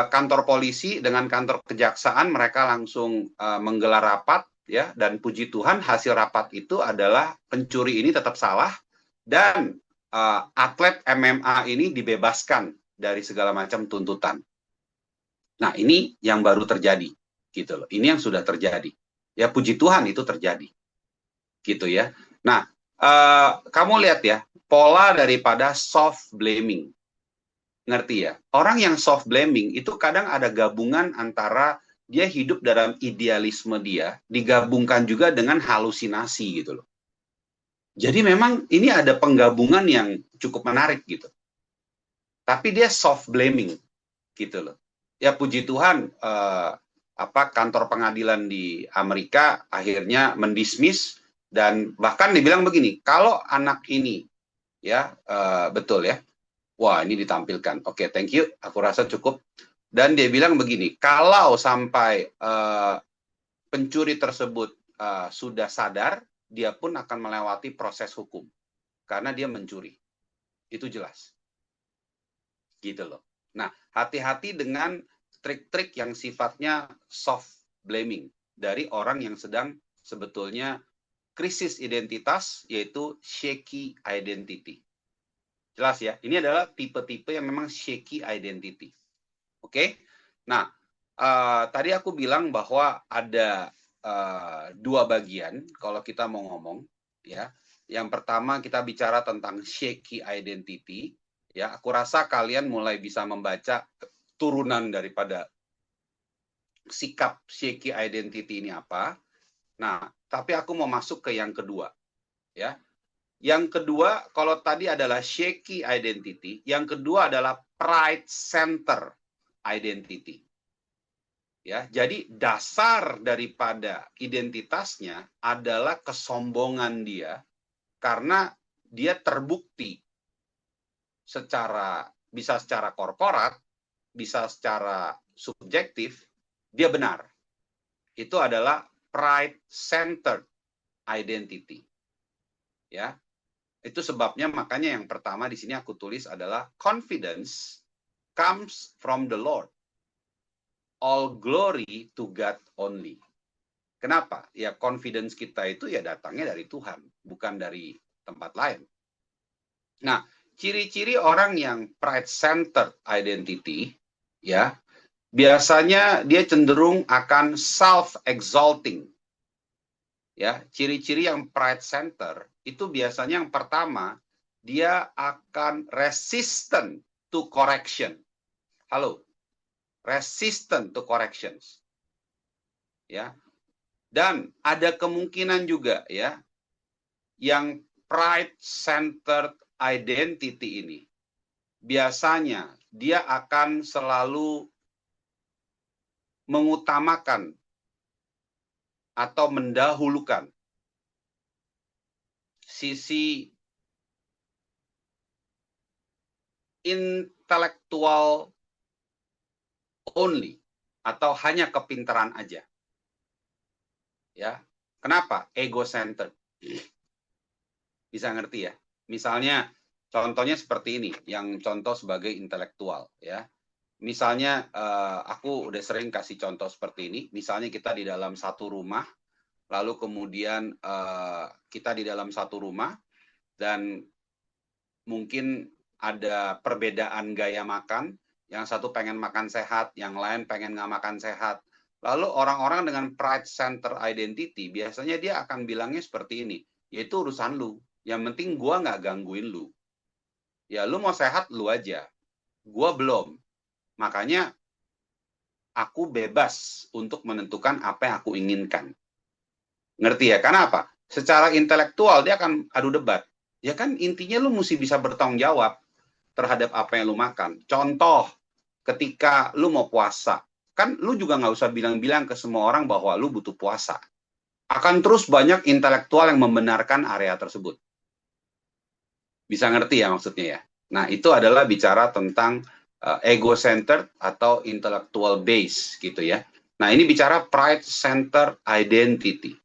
kantor polisi dengan kantor kejaksaan mereka langsung menggelar rapat ya, dan puji Tuhan hasil rapat itu adalah pencuri ini tetap salah dan atlet MMA ini dibebaskan dari segala macam tuntutan. Nah, ini yang baru terjadi gitu loh. Ini yang sudah terjadi. Ya puji Tuhan itu terjadi. Gitu ya. Nah, kamu lihat ya pola daripada soft blaming. Ngerti ya? Orang yang soft blaming itu kadang ada gabungan antara dia hidup dalam idealisme dia, digabungkan juga dengan halusinasi gitu loh. Jadi memang ini ada penggabungan yang cukup menarik gitu. Tapi dia soft blaming gitu loh. Ya puji Tuhan, kantor pengadilan di Amerika akhirnya mendismiss dan bahkan dibilang begini, kalau anak ini ya betul ya, wah ini ditampilkan. Oke, thank you. Aku rasa cukup. Dan dia bilang begini, kalau sampai pencuri tersebut sudah sadar, dia pun akan melewati proses hukum. Karena dia mencuri. Itu jelas. Gitu loh. Nah, hati-hati dengan trik-trik yang sifatnya soft blaming dari orang yang sedang sebetulnya krisis identitas, yaitu shaky identity. Jelas ya, ini adalah tipe-tipe yang memang shaky identity. Oke? Nah, tadi aku bilang bahwa ada dua bagian kalau kita mau ngomong, ya. Yang pertama kita bicara tentang shaky identity, ya. Aku rasa kalian mulai bisa membaca turunan daripada sikap shaky identity ini apa. Nah, tapi aku mau masuk ke yang kedua, ya. Yang kedua, kalau tadi adalah shaky identity, yang kedua adalah pride center identity. Ya, jadi dasar daripada identitasnya adalah kesombongan dia karena dia terbukti bisa secara korporat, bisa secara subjektif, dia benar. Itu adalah pride centered identity. Ya. Itu sebabnya makanya yang pertama di sini aku tulis adalah confidence comes from the Lord. All glory to God only. Kenapa? Ya confidence kita itu ya datangnya dari Tuhan, bukan dari tempat lain. Nah, ciri-ciri orang yang pride centered identity ya, biasanya dia cenderung akan self-exalting. Ya, ciri-ciri yang pride center itu biasanya yang pertama, dia akan resistant to correction. Halo, resistant to corrections. Ya. Dan ada kemungkinan juga ya, yang pride centered identity ini biasanya dia akan selalu mengutamakan atau mendahulukan sisi intelektual only atau hanya kepintaran aja. Ya. Kenapa? Ego-centered. Bisa ngerti ya? Misalnya contohnya seperti ini, yang contoh sebagai intelektual ya. Misalnya aku udah sering kasih contoh seperti ini. Misalnya kita di dalam satu rumah, lalu kemudian kita di dalam satu rumah dan mungkin ada perbedaan gaya makan. Yang satu pengen makan sehat, yang lain pengen nggak makan sehat. Lalu orang-orang dengan pride center identity biasanya dia akan bilangnya seperti ini, yaitu urusan lu. Yang penting gua nggak gangguin lu. Ya lu mau sehat lu aja, gua belum. Makanya aku bebas untuk menentukan apa yang aku inginkan. Ngerti ya? Karena apa? Secara intelektual dia akan adu debat. Ya kan intinya lu mesti bisa bertanggung jawab terhadap apa yang lu makan. Contoh, ketika lu mau puasa, kan lu juga nggak usah bilang-bilang ke semua orang bahwa lu butuh puasa. Akan terus banyak intelektual yang membenarkan area tersebut. Bisa ngerti ya maksudnya ya? Nah, itu adalah bicara tentang ego-centered atau intellectual base gitu ya. Nah, ini bicara pride-centered identity.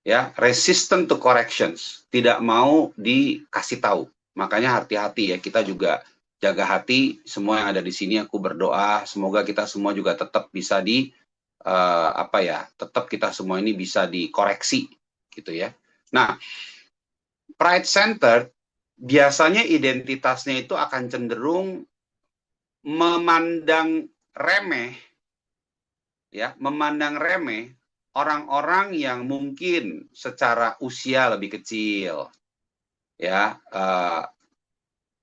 Ya, resistant to corrections, tidak mau dikasih tahu. Makanya hati-hati ya, kita juga jaga hati. Semua yang ada di sini aku berdoa semoga kita semua juga tetap bisa tetap kita semua ini bisa dikoreksi gitu ya. Nah, pride centered biasanya identitasnya itu akan cenderung memandang remeh orang-orang yang mungkin secara usia lebih kecil, ya,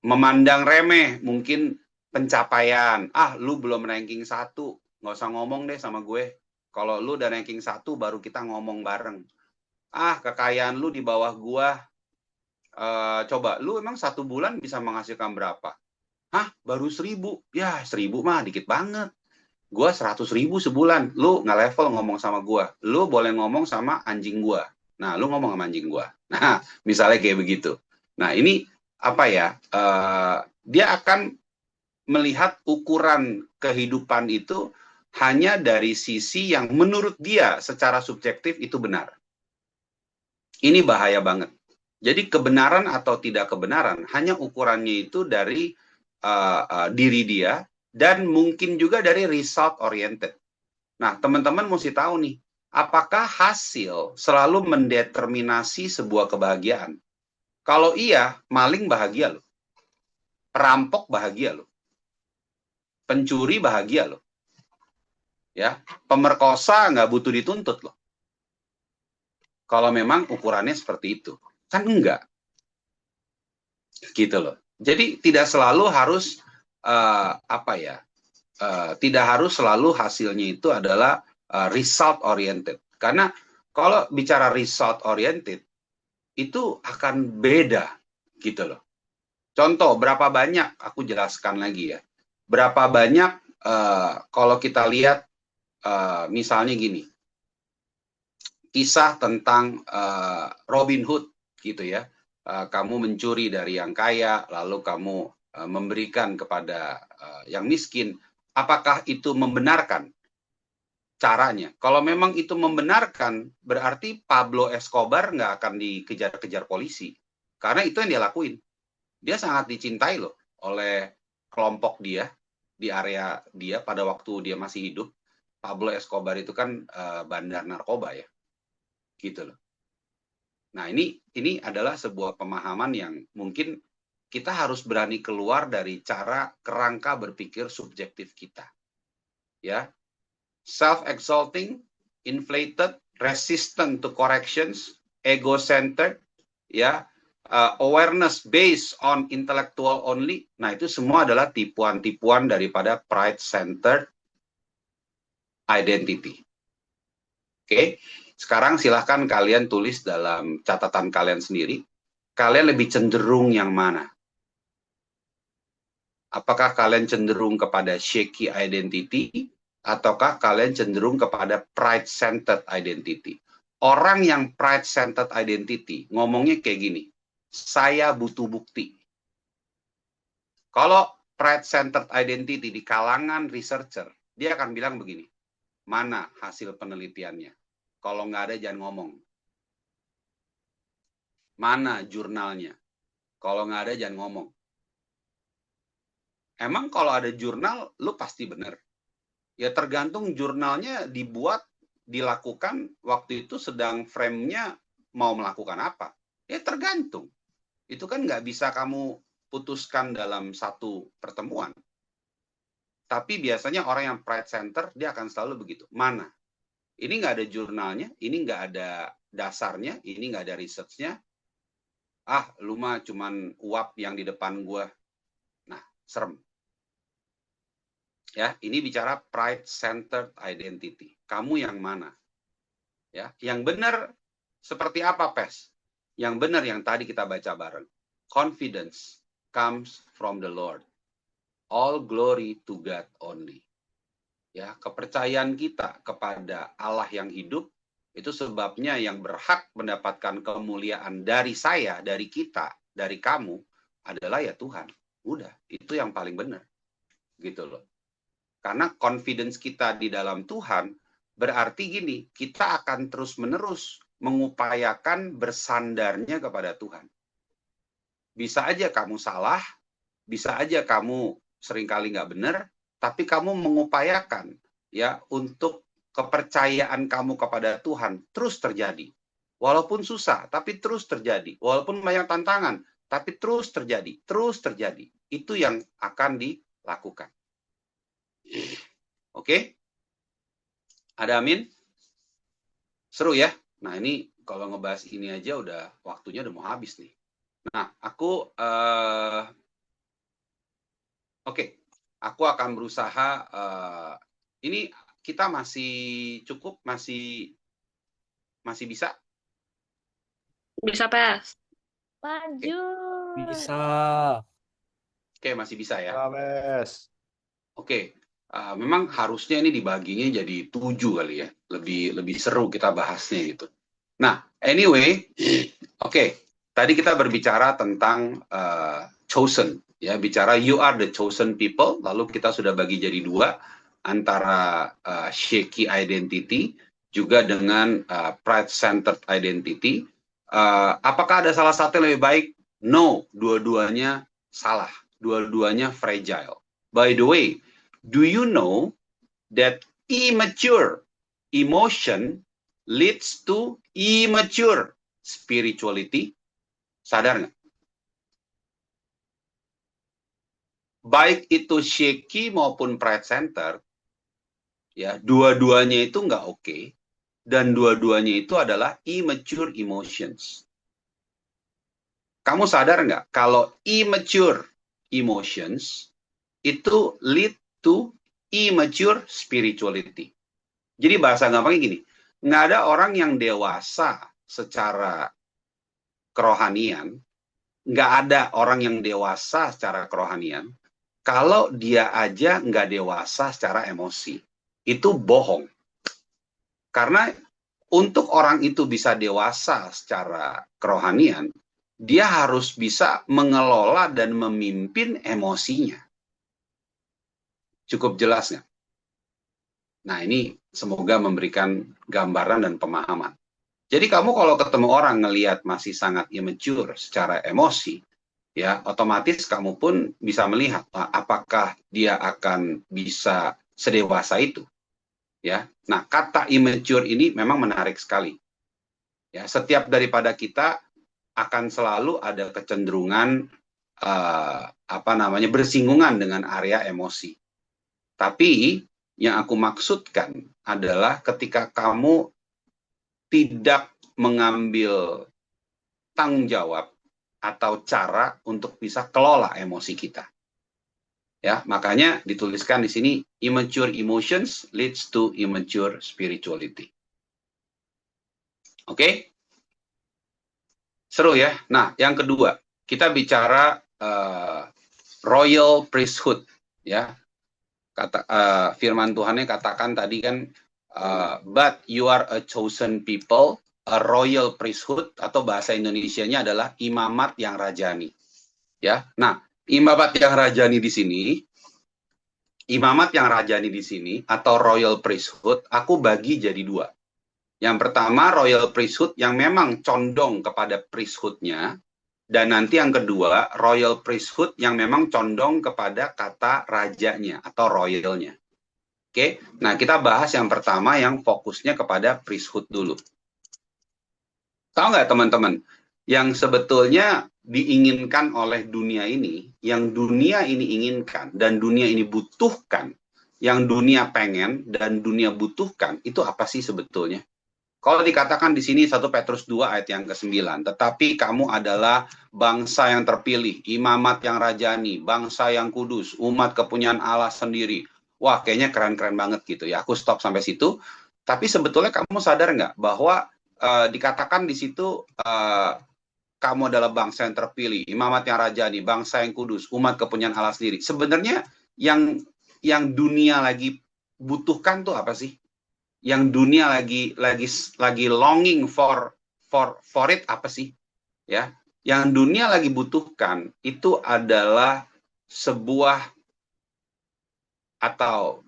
memandang remeh mungkin pencapaian. Lu belum ranking 1, nggak usah ngomong deh sama gue. Kalau lu udah ranking 1, baru kita ngomong bareng. Kekayaan lu di bawah gue. Coba, lu emang 1 bulan bisa menghasilkan berapa? Baru 1.000. Ya, 1.000 mah dikit banget. Gue 100.000 sebulan. Lu nggak level ngomong sama gue. Lu boleh ngomong sama anjing gue. Nah, lu ngomong sama anjing gue. Nah, misalnya kayak begitu. Nah, ini apa ya? Dia akan melihat ukuran kehidupan itu hanya dari sisi yang menurut dia secara subjektif itu benar. Ini bahaya banget. Jadi kebenaran atau tidak kebenaran hanya ukurannya itu dari diri dia dan mungkin juga dari result oriented. Nah, teman-teman mesti tahu nih, apakah hasil selalu mendeterminasi sebuah kebahagiaan? Kalau iya, maling bahagia loh. Perampok bahagia loh. Pencuri bahagia loh. Ya, pemerkosa nggak butuh dituntut loh. Kalau memang ukurannya seperti itu. Kan enggak. Gitu loh. Jadi tidak selalu harus tidak harus selalu hasilnya itu adalah result oriented. Karena kalau bicara result oriented itu akan beda gitu loh. Contoh, berapa banyak, aku jelaskan lagi ya. Berapa banyak kalau kita lihat misalnya gini. Kisah tentang Robin Hood gitu ya. Kamu mencuri dari yang kaya, lalu kamu memberikan kepada yang miskin. Apakah itu membenarkan caranya? Kalau memang itu membenarkan, berarti Pablo Escobar nggak akan dikejar-kejar polisi. Karena itu yang dia lakuin. Dia sangat dicintai loh oleh kelompok dia di area dia pada waktu dia masih hidup. Pablo Escobar itu kan bandar narkoba ya. Gitu loh. Nah, ini adalah sebuah pemahaman yang mungkin kita harus berani keluar dari cara kerangka berpikir subjektif kita. ya. Self-exalting, inflated, resistant to corrections, ego-centered, ya, awareness based on intellectual only. Nah, itu semua adalah tipuan-tipuan daripada pride-centered identity. Oke, sekarang silahkan kalian tulis dalam catatan kalian sendiri, kalian lebih cenderung yang mana? Apakah kalian cenderung kepada shaky identity, ataukah kalian cenderung kepada pride-centered identity? Orang yang pride-centered identity ngomongnya kayak gini, saya butuh bukti. Kalau pride-centered identity di kalangan researcher, dia akan bilang begini, mana hasil penelitiannya? Kalau nggak ada jangan ngomong. Mana jurnalnya? Kalau nggak ada jangan ngomong. Emang kalau ada jurnal, lu pasti benar. Ya tergantung jurnalnya dibuat, dilakukan, waktu itu sedang frame-nya mau melakukan apa. Ya tergantung. Itu kan nggak bisa kamu putuskan dalam satu pertemuan. Tapi biasanya orang yang pride center, dia akan selalu begitu. Mana? Ini nggak ada jurnalnya, ini nggak ada dasarnya, ini nggak ada research-nya. Ah, lu mah cuman uap yang di depan gua. Nah, serem. Ya, ini bicara pride-centered identity. Kamu yang mana? Ya, yang benar seperti apa, Pes? Yang benar yang tadi kita baca bareng. Confidence comes from the Lord. All glory to God only. Ya, kepercayaan kita kepada Allah yang hidup itu sebabnya yang berhak mendapatkan kemuliaan dari saya, dari kita, dari kamu adalah ya Tuhan. Udah, itu yang paling benar. Gitu loh. Karena confidence kita di dalam Tuhan berarti gini, kita akan terus-menerus mengupayakan bersandarnya kepada Tuhan. Bisa aja kamu salah, bisa aja kamu seringkali nggak benar, tapi kamu mengupayakan ya untuk kepercayaan kamu kepada Tuhan terus terjadi. Walaupun susah, tapi terus terjadi. Walaupun banyak tantangan, tapi terus terjadi, terus terjadi. Itu yang akan dilakukan. Oke? Ada amin? Seru ya? Nah, ini kalau ngebahas ini aja udah waktunya udah mau habis nih. Nah, aku aku akan berusaha ini kita masih cukup, masih bisa? Bisa, Pes. Lanjut. Bisa. Oke, masih bisa ya? Rames. Oke, memang harusnya ini dibaginya jadi 7 kali ya, lebih seru kita bahasnya gitu. Nah, anyway, oke, tadi kita berbicara tentang chosen, ya, bicara you are the chosen people, lalu kita sudah bagi jadi 2 antara shaky identity juga dengan pride-centered identity. Apakah ada salah satu yang lebih baik? No, dua-duanya salah, dua-duanya fragile. By the way, do you know that immature emotion leads to immature spirituality? Sadar nggak? Baik itu shaky maupun pride center, ya dua-duanya itu nggak oke, dan dua-duanya itu adalah immature emotions. Kamu sadar nggak kalau immature emotions itu lead to immature spirituality. Jadi bahasa gampangnya gini, nggak ada orang yang dewasa secara kerohanian, nggak ada orang yang dewasa secara kerohanian, kalau dia aja nggak dewasa secara emosi. Itu bohong. Karena untuk orang itu bisa dewasa secara kerohanian, dia harus bisa mengelola dan memimpin emosinya. Cukup jelas nggak? Nah, ini semoga memberikan gambaran dan pemahaman. Jadi kamu kalau ketemu orang ngelihat masih sangat immature secara emosi, ya otomatis kamu pun bisa melihat apakah dia akan bisa sedewasa itu. Ya. Nah, kata immature ini memang menarik sekali. Ya, setiap daripada kita akan selalu ada kecenderungan bersinggungan dengan area emosi. Tapi Yang aku maksudkan adalah ketika kamu tidak mengambil tanggung jawab atau cara untuk bisa kelola emosi kita. Ya, makanya dituliskan di sini immature emotions leads to immature spirituality. Oke? Seru ya. Nah, yang kedua, kita bicara royal priesthood, ya. Firman Tuhannya katakan tadi kan, but you are a chosen people, a royal priesthood, atau bahasa Indonesianya adalah imamat yang rajani. Ya, nah, imamat yang rajani di sini, atau royal priesthood, aku bagi jadi dua. Yang pertama, royal priesthood yang memang condong kepada priesthood-nya, dan nanti yang kedua, royal priesthood yang memang condong kepada kata rajanya atau royalnya. Oke, nah kita bahas yang pertama yang fokusnya kepada priesthood dulu. Tahu nggak teman-teman, yang sebetulnya diinginkan oleh dunia ini, yang dunia ini inginkan dan dunia ini butuhkan, yang dunia pengen dan dunia butuhkan, itu apa sih sebetulnya? Kalau dikatakan di sini 1 Petrus 2 ayat yang ke-9, tetapi kamu adalah bangsa yang terpilih, imamat yang rajani, bangsa yang kudus, umat kepunyaan Allah sendiri. Wah, kayaknya keren-keren banget gitu ya. Aku stop sampai situ. Tapi sebetulnya kamu sadar nggak bahwa dikatakan di situ kamu adalah bangsa yang terpilih, imamat yang rajani, bangsa yang kudus, umat kepunyaan Allah sendiri. Sebenarnya yang dunia lagi butuhkan tuh apa sih? Yang dunia lagi longing for it apa sih? Ya, yang dunia lagi butuhkan itu adalah sebuah atau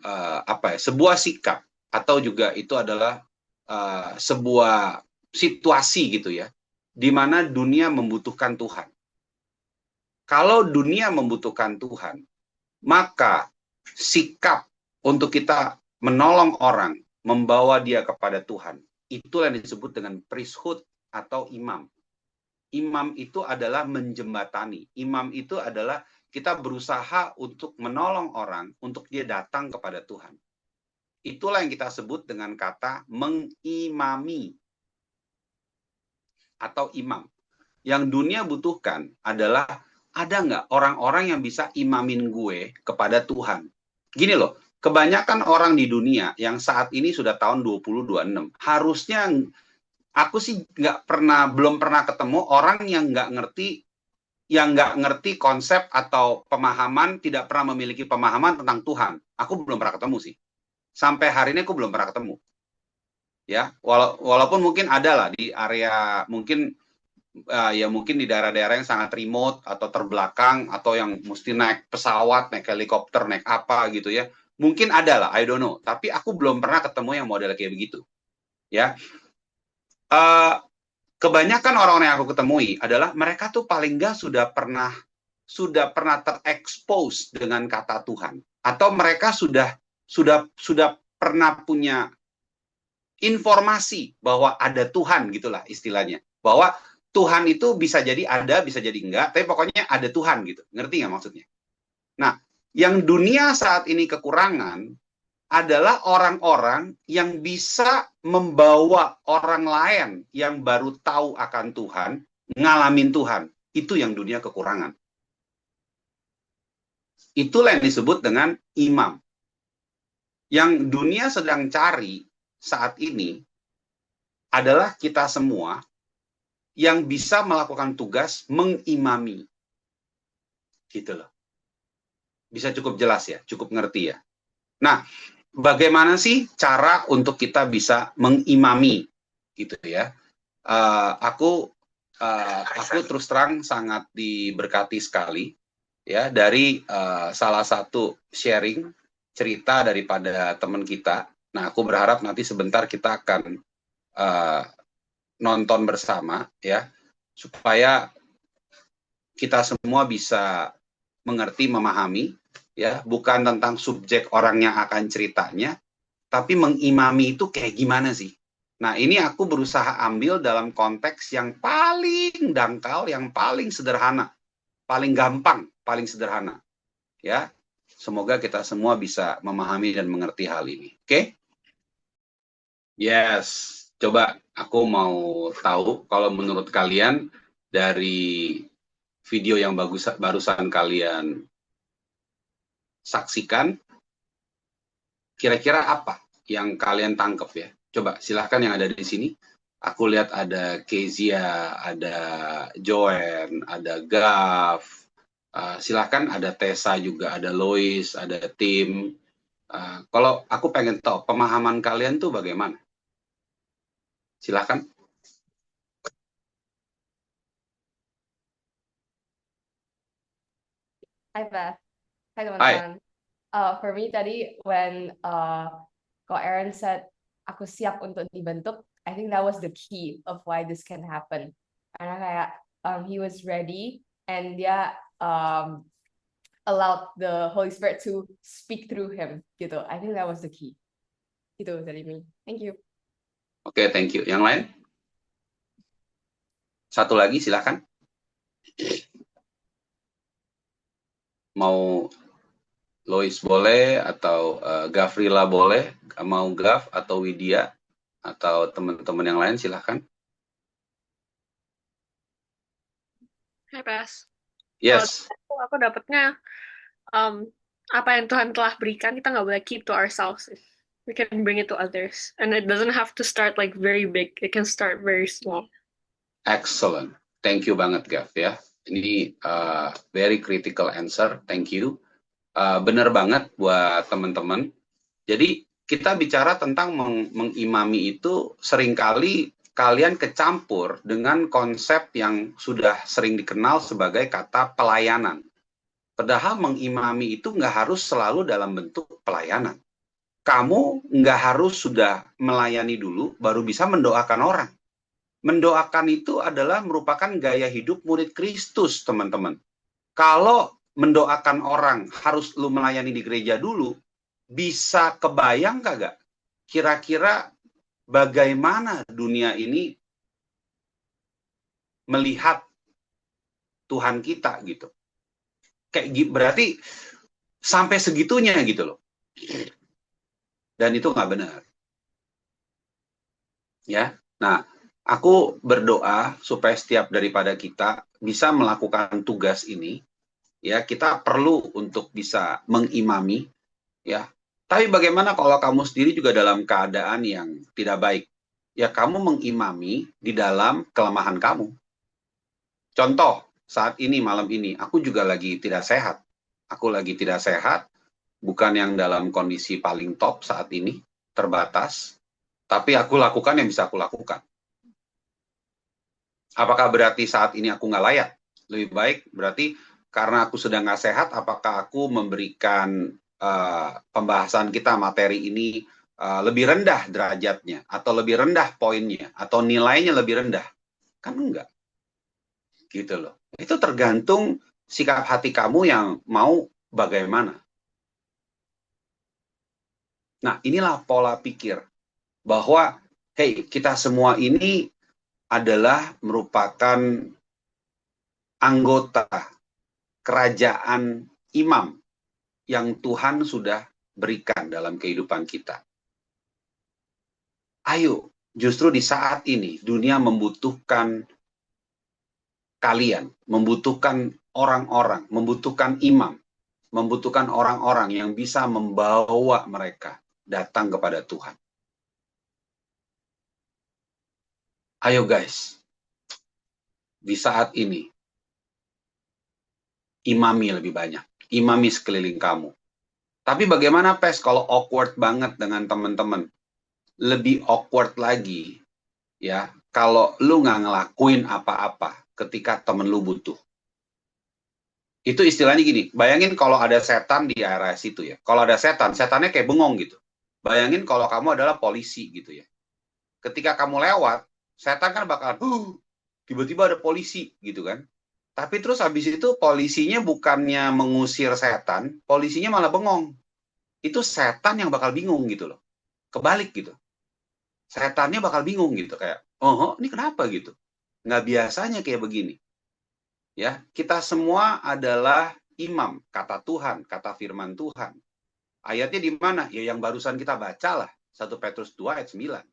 sebuah sikap, atau juga itu adalah sebuah situasi gitu ya, di mana dunia membutuhkan Tuhan. Kalau dunia membutuhkan Tuhan, maka sikap untuk kita menolong orang, membawa dia kepada Tuhan, itulah yang disebut dengan priesthood atau imam. Imam itu adalah menjembatani. Imam itu adalah kita berusaha untuk menolong orang, untuk dia datang kepada Tuhan. Itulah yang kita sebut dengan kata mengimami atau imam. Yang dunia butuhkan adalah, ada nggak orang-orang yang bisa imamin gue kepada Tuhan? Gini loh, kebanyakan orang di dunia yang saat ini sudah tahun 2026, harusnya aku sih belum pernah ketemu orang yang nggak ngerti konsep atau pemahaman, tidak pernah memiliki pemahaman tentang Tuhan. Aku belum pernah ketemu sih. Sampai hari ini aku belum pernah ketemu. Ya, walaupun mungkin ada lah di area mungkin di daerah-daerah yang sangat remote atau terbelakang, atau yang mesti naik pesawat, naik helikopter, naik apa gitu ya. Mungkin ada lah, I don't know. Tapi aku belum pernah ketemu yang model kayak begitu. Ya, kebanyakan orang-orang yang aku ketemui adalah mereka tuh paling nggak sudah pernah terekspos dengan kata Tuhan, atau mereka sudah pernah punya informasi bahwa ada Tuhan, gitulah istilahnya. Bahwa Tuhan itu bisa jadi ada, bisa jadi enggak, tapi pokoknya ada Tuhan gitu. Ngerti nggak maksudnya? Nah, yang dunia saat ini kekurangan adalah orang-orang yang bisa membawa orang lain yang baru tahu akan Tuhan, ngalamin Tuhan. Itu yang dunia kekurangan. Itulah yang disebut dengan imam. Yang dunia sedang cari saat ini adalah kita semua yang bisa melakukan tugas mengimami. Gitu loh. Bisa cukup jelas ya, cukup ngerti ya. Nah, bagaimana sih cara untuk kita bisa mengimami gitu ya? Aku terus terang sangat diberkati sekali ya dari salah satu sharing cerita daripada teman kita. Nah, aku berharap nanti sebentar kita akan nonton bersama ya, supaya kita semua bisa mengerti, memahami ya, bukan tentang subjek orang yang akan ceritanya, tapi mengimami itu kayak gimana sih. Nah, ini aku berusaha ambil dalam konteks yang paling dangkal, yang paling sederhana, paling gampang, paling sederhana ya. Semoga kita semua bisa memahami dan mengerti hal ini. Oke? Yes. Coba aku mau tahu kalau menurut kalian dari video yang barusan kalian saksikan, kira-kira apa yang kalian tangkap ya? Coba silahkan yang ada di sini. Aku lihat ada Kezia, ada Joen, ada Gav. Silahkan ada Tessa juga, ada Lois, ada Tim. Kalau aku pengen tahu pemahaman kalian tuh bagaimana? Silahkan. Hai Beth, hai Hai. teman-teman. For me tadi when Ko Aaron said aku siap untuk dibentuk, I think that was the key of why this can happen. Karena kayak he was ready and dia allowed the Holy Spirit to speak through him gitu. I think that was the key. Itu dari me. Thank you. Oke, thank you. Yang lain? Satu lagi, silakan. Mau Lois boleh, atau Gavrila boleh, mau Gav atau Widya, atau teman-teman yang lain, silakan. Hai, Pas. Yes. Kalau aku dapatnya apa yang Tuhan telah berikan, kita nggak boleh keep to ourselves. We can bring it to others. And it doesn't have to start like very big. It can start very small. Excellent. Thank you banget, Gav, ya. Ini very critical answer. Thank you. Benar banget buat teman-teman. Jadi kita bicara tentang mengimami itu seringkali kalian kecampur dengan konsep yang sudah sering dikenal sebagai kata pelayanan. Padahal mengimami itu nggak harus selalu dalam bentuk pelayanan. Kamu nggak harus sudah melayani dulu baru bisa mendoakan orang. Mendoakan itu adalah merupakan gaya hidup murid Kristus, teman-teman. Kalau mendoakan orang harus lu melayani di gereja dulu, bisa kebayang kagak? Kira-kira bagaimana dunia ini melihat Tuhan kita gitu? Kayak berarti sampai segitunya gitu loh. Dan itu nggak benar. Ya, nah aku berdoa supaya setiap daripada kita bisa melakukan tugas ini. Ya, kita perlu untuk bisa mengimami, ya. Tapi bagaimana kalau kamu sendiri juga dalam keadaan yang tidak baik? Ya, kamu mengimami di dalam kelemahan kamu. Contoh, saat ini, malam ini, aku juga lagi tidak sehat. Aku lagi tidak sehat, bukan yang dalam kondisi paling top saat ini, terbatas. Tapi aku lakukan yang bisa aku lakukan. Apakah berarti saat ini aku nggak layak? Lebih baik berarti karena aku sedang nggak sehat, apakah aku memberikan pembahasan kita materi ini lebih rendah derajatnya, atau lebih rendah poinnya, atau nilainya lebih rendah? Kan enggak. Gitu loh. Itu tergantung sikap hati kamu yang mau bagaimana. Nah, inilah pola pikir. Bahwa, hey, kita semua ini adalah merupakan anggota kerajaan imam yang Tuhan sudah berikan dalam kehidupan kita. Ayo, justru di saat ini dunia membutuhkan kalian, membutuhkan orang-orang, membutuhkan imam, membutuhkan orang-orang yang bisa membawa mereka datang kepada Tuhan. Ayo guys, di saat ini, imami lebih banyak. Imami sekeliling kamu. Tapi bagaimana Pes kalau awkward banget dengan teman-teman? Lebih awkward lagi, ya, kalau lu nggak ngelakuin apa-apa ketika temen lu butuh. Itu istilahnya gini, bayangin kalau ada setan di area situ ya. Kalau ada setan, setannya kayak bengong gitu. Bayangin kalau kamu adalah polisi gitu ya. Ketika kamu lewat, setan kan bakal, tiba-tiba ada polisi gitu kan. Tapi terus habis itu polisinya bukannya mengusir setan, polisinya malah bengong. Itu setan yang bakal bingung gitu loh. Kebalik gitu. Setannya bakal bingung gitu kayak, oh ini kenapa gitu. Nggak biasanya kayak begini. Ya, kita semua adalah imam, kata Tuhan, kata firman Tuhan. Ayatnya di mana? Ya yang barusan kita baca lah. 1 Petrus 2 ayat 9.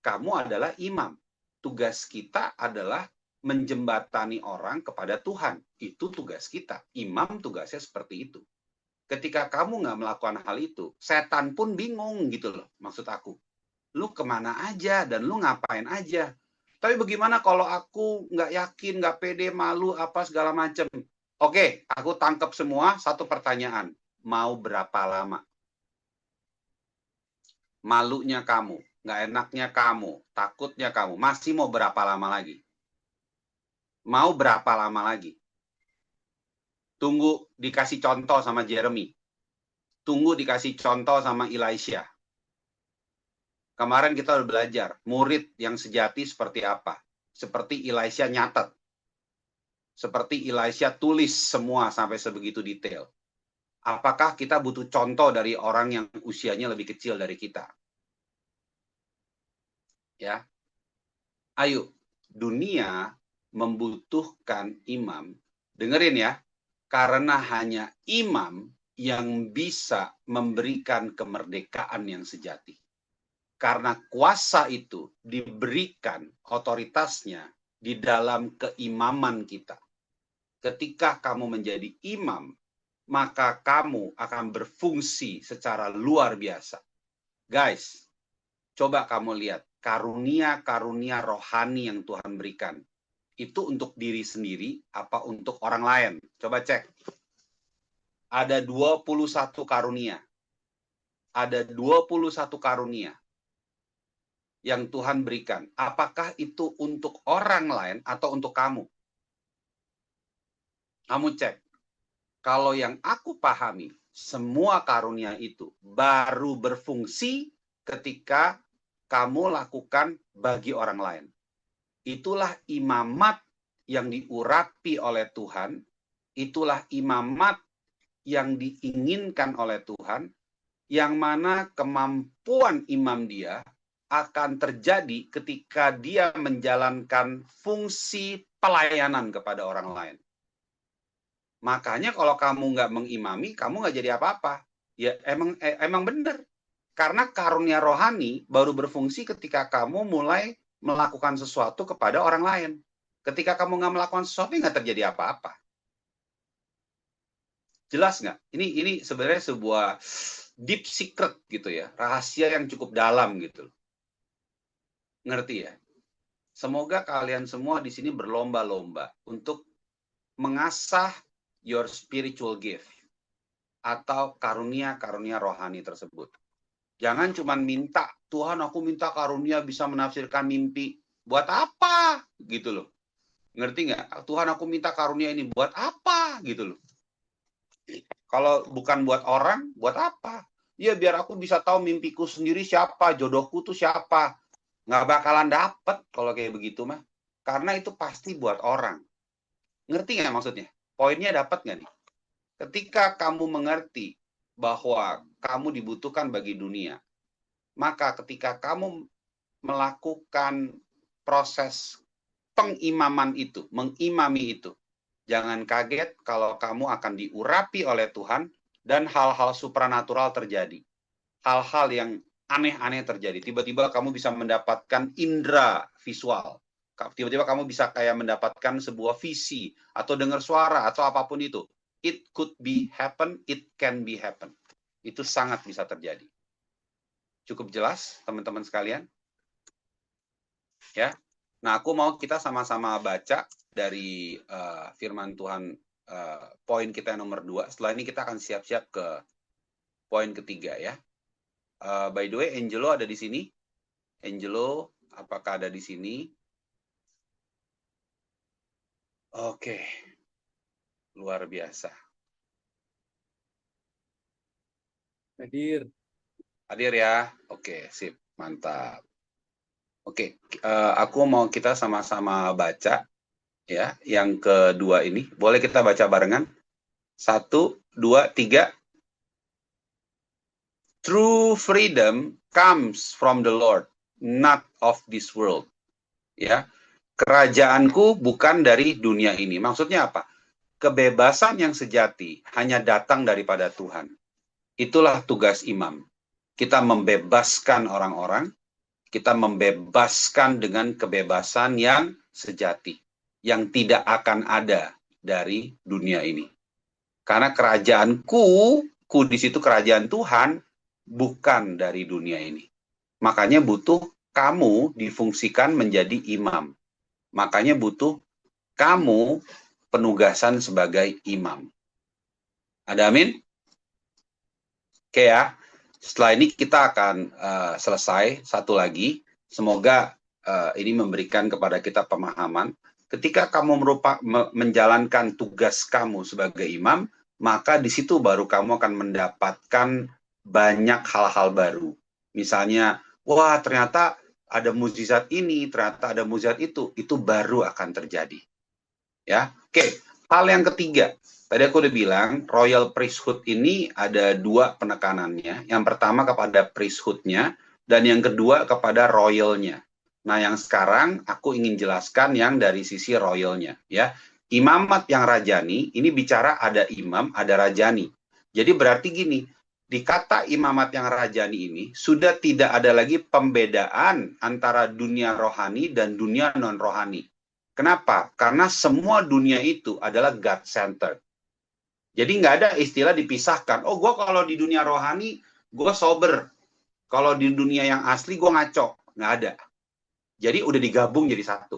Kamu adalah imam. Tugas kita adalah menjembatani orang kepada Tuhan. Itu tugas kita. Imam tugasnya seperti itu. Ketika kamu nggak melakukan hal itu, setan pun bingung gitu loh, maksud aku. Lu kemana aja dan lu ngapain aja. Tapi bagaimana kalau aku nggak yakin, nggak pede, malu, apa segala macam. Oke, aku tangkap semua, satu pertanyaan. Mau berapa lama? Malunya kamu, nggak enaknya kamu, takutnya kamu, masih mau berapa lama lagi? Mau berapa lama lagi? Tunggu dikasih contoh sama Jeremy. Tunggu dikasih contoh sama Elisha. Kemarin kita udah belajar, murid yang sejati seperti apa. Seperti Elisha nyatet. Seperti Elisha tulis semua sampai sebegitu detail. Apakah kita butuh contoh dari orang yang usianya lebih kecil dari kita? Ya. Ayo, dunia membutuhkan imam. Dengerin ya. Karena hanya imam yang bisa memberikan kemerdekaan yang sejati. Karena kuasa itu diberikan otoritasnya di dalam keimaman kita. Ketika kamu menjadi imam, maka kamu akan berfungsi secara luar biasa. Guys, coba kamu lihat karunia-karunia rohani yang Tuhan berikan. Itu untuk diri sendiri apa untuk orang lain? Coba cek. Ada 21 karunia. Ada 21 karunia yang Tuhan berikan. Apakah itu untuk orang lain atau untuk kamu? Kamu cek. Kalau yang aku pahami, semua karunia itu baru berfungsi ketika kamu lakukan bagi orang lain. Itulah imamat yang diurapi oleh Tuhan. Itulah imamat yang diinginkan oleh Tuhan. Yang mana kemampuan imam dia akan terjadi ketika dia menjalankan fungsi pelayanan kepada orang lain. Makanya kalau kamu nggak mengimami, kamu nggak jadi apa-apa. Ya emang benar. Karena karunia rohani baru berfungsi ketika kamu mulai melakukan sesuatu kepada orang lain. Ketika kamu nggak melakukan sesuatu, nggak terjadi apa-apa. Jelas nggak? Ini sebenarnya sebuah deep secret gitu ya, rahasia yang cukup dalam gitu. Ngerti ya? Semoga kalian semua di sini berlomba-lomba untuk mengasah your spiritual gift atau karunia-karunia rohani tersebut. Jangan cuma minta, Tuhan aku minta karunia bisa menafsirkan mimpi. Buat apa? Gitu loh. Ngerti nggak? Tuhan aku minta karunia ini. Buat apa? Gitu loh. Kalau bukan buat orang, buat apa? Ya biar aku bisa tahu mimpiku sendiri siapa, jodohku tuh siapa. Nggak bakalan dapet kalau kayak begitu mah. Karena itu pasti buat orang. Ngerti nggak maksudnya? Poinnya dapat nggak nih? Ketika kamu mengerti bahwa kamu dibutuhkan bagi dunia, maka ketika kamu melakukan proses pengimaman itu, mengimami itu, jangan kaget kalau kamu akan diurapi oleh Tuhan dan hal-hal supranatural terjadi. Hal-hal yang aneh-aneh terjadi. Tiba-tiba kamu bisa mendapatkan indera visual. Tiba-tiba kamu bisa kayak mendapatkan sebuah visi atau dengar suara atau apapun itu. It could be happen, it can be happen. Itu sangat bisa terjadi. Cukup jelas, teman-teman sekalian? Ya. Nah, aku mau kita sama-sama baca dari firman Tuhan poin kita yang nomor 2. Setelah ini kita akan siap-siap ke poin ketiga ya. By the way, Angelo ada di sini. Angelo, apakah ada di sini? Oke. Luar biasa. Hadir. Hadir ya. Oke, sip. Mantap. Oke, aku mau kita sama-sama baca ya, yang kedua ini. Boleh kita baca barengan? 1, 2, 3. True freedom comes from the Lord, not of this world. Ya. Kerajaanku bukan dari dunia ini. Maksudnya apa? kebebasan yang sejati hanya datang daripada Tuhan. Itulah tugas imam. Kita membebaskan orang-orang, kita membebaskan dengan kebebasan yang sejati, yang tidak akan ada dari dunia ini. Karena kerajaanku, ku di situ kerajaan Tuhan, bukan dari dunia ini. Makanya butuh kamu difungsikan menjadi imam. Makanya butuh kamu penugasan sebagai imam. Ada amin? Oke ya. Setelah ini kita akan selesai satu lagi. Semoga ini memberikan kepada kita pemahaman. Ketika kamu menjalankan tugas kamu sebagai imam, maka di situ baru kamu akan mendapatkan banyak hal-hal baru. Misalnya, wah ternyata ada mukjizat ini, ternyata ada mukjizat itu baru akan terjadi. Ya, oke. Hal yang ketiga, tadi aku udah bilang royal priesthood ini ada dua penekanannya. Yang pertama kepada priesthood-nya dan yang kedua kepada royalnya. Nah, yang sekarang aku ingin jelaskan yang dari sisi royalnya, ya. Imamat yang rajani ini bicara ada imam, ada rajani. Jadi berarti gini, di kata imamat yang rajani ini sudah tidak ada lagi pembedaan antara dunia rohani dan dunia non-rohani. Kenapa? Karena semua dunia itu adalah God-centered. Jadi nggak ada istilah dipisahkan. Oh, gue kalau di dunia rohani, gue sober. Kalau di dunia yang asli, gue ngaco. Nggak ada. Jadi udah digabung jadi satu.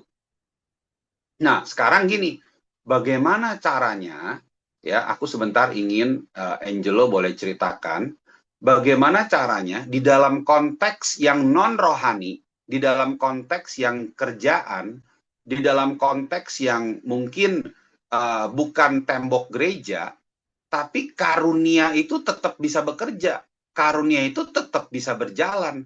Nah, sekarang gini. Bagaimana caranya, ya aku sebentar ingin Angelo boleh ceritakan, bagaimana caranya di dalam konteks yang non-rohani, di dalam konteks yang kerjaan, di dalam konteks yang mungkin bukan tembok gereja, tapi karunia itu tetap bisa bekerja. Karunia itu tetap bisa berjalan.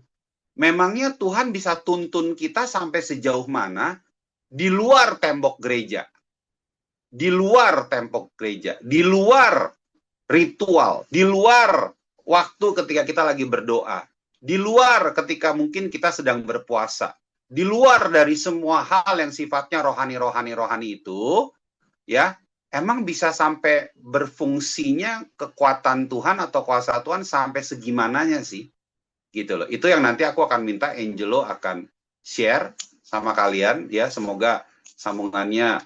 Memangnya Tuhan bisa tuntun kita sampai sejauh mana di luar tembok gereja, di luar tembok gereja, di luar ritual, di luar waktu ketika kita lagi berdoa, di luar ketika mungkin kita sedang berpuasa, di luar dari semua hal yang sifatnya rohani itu, ya, emang bisa sampai berfungsinya kekuatan Tuhan atau kuasa Tuhan sampai segimananya sih? Gitu loh. Itu yang nanti aku akan minta Angelo akan share sama kalian, ya. Semoga sambungannya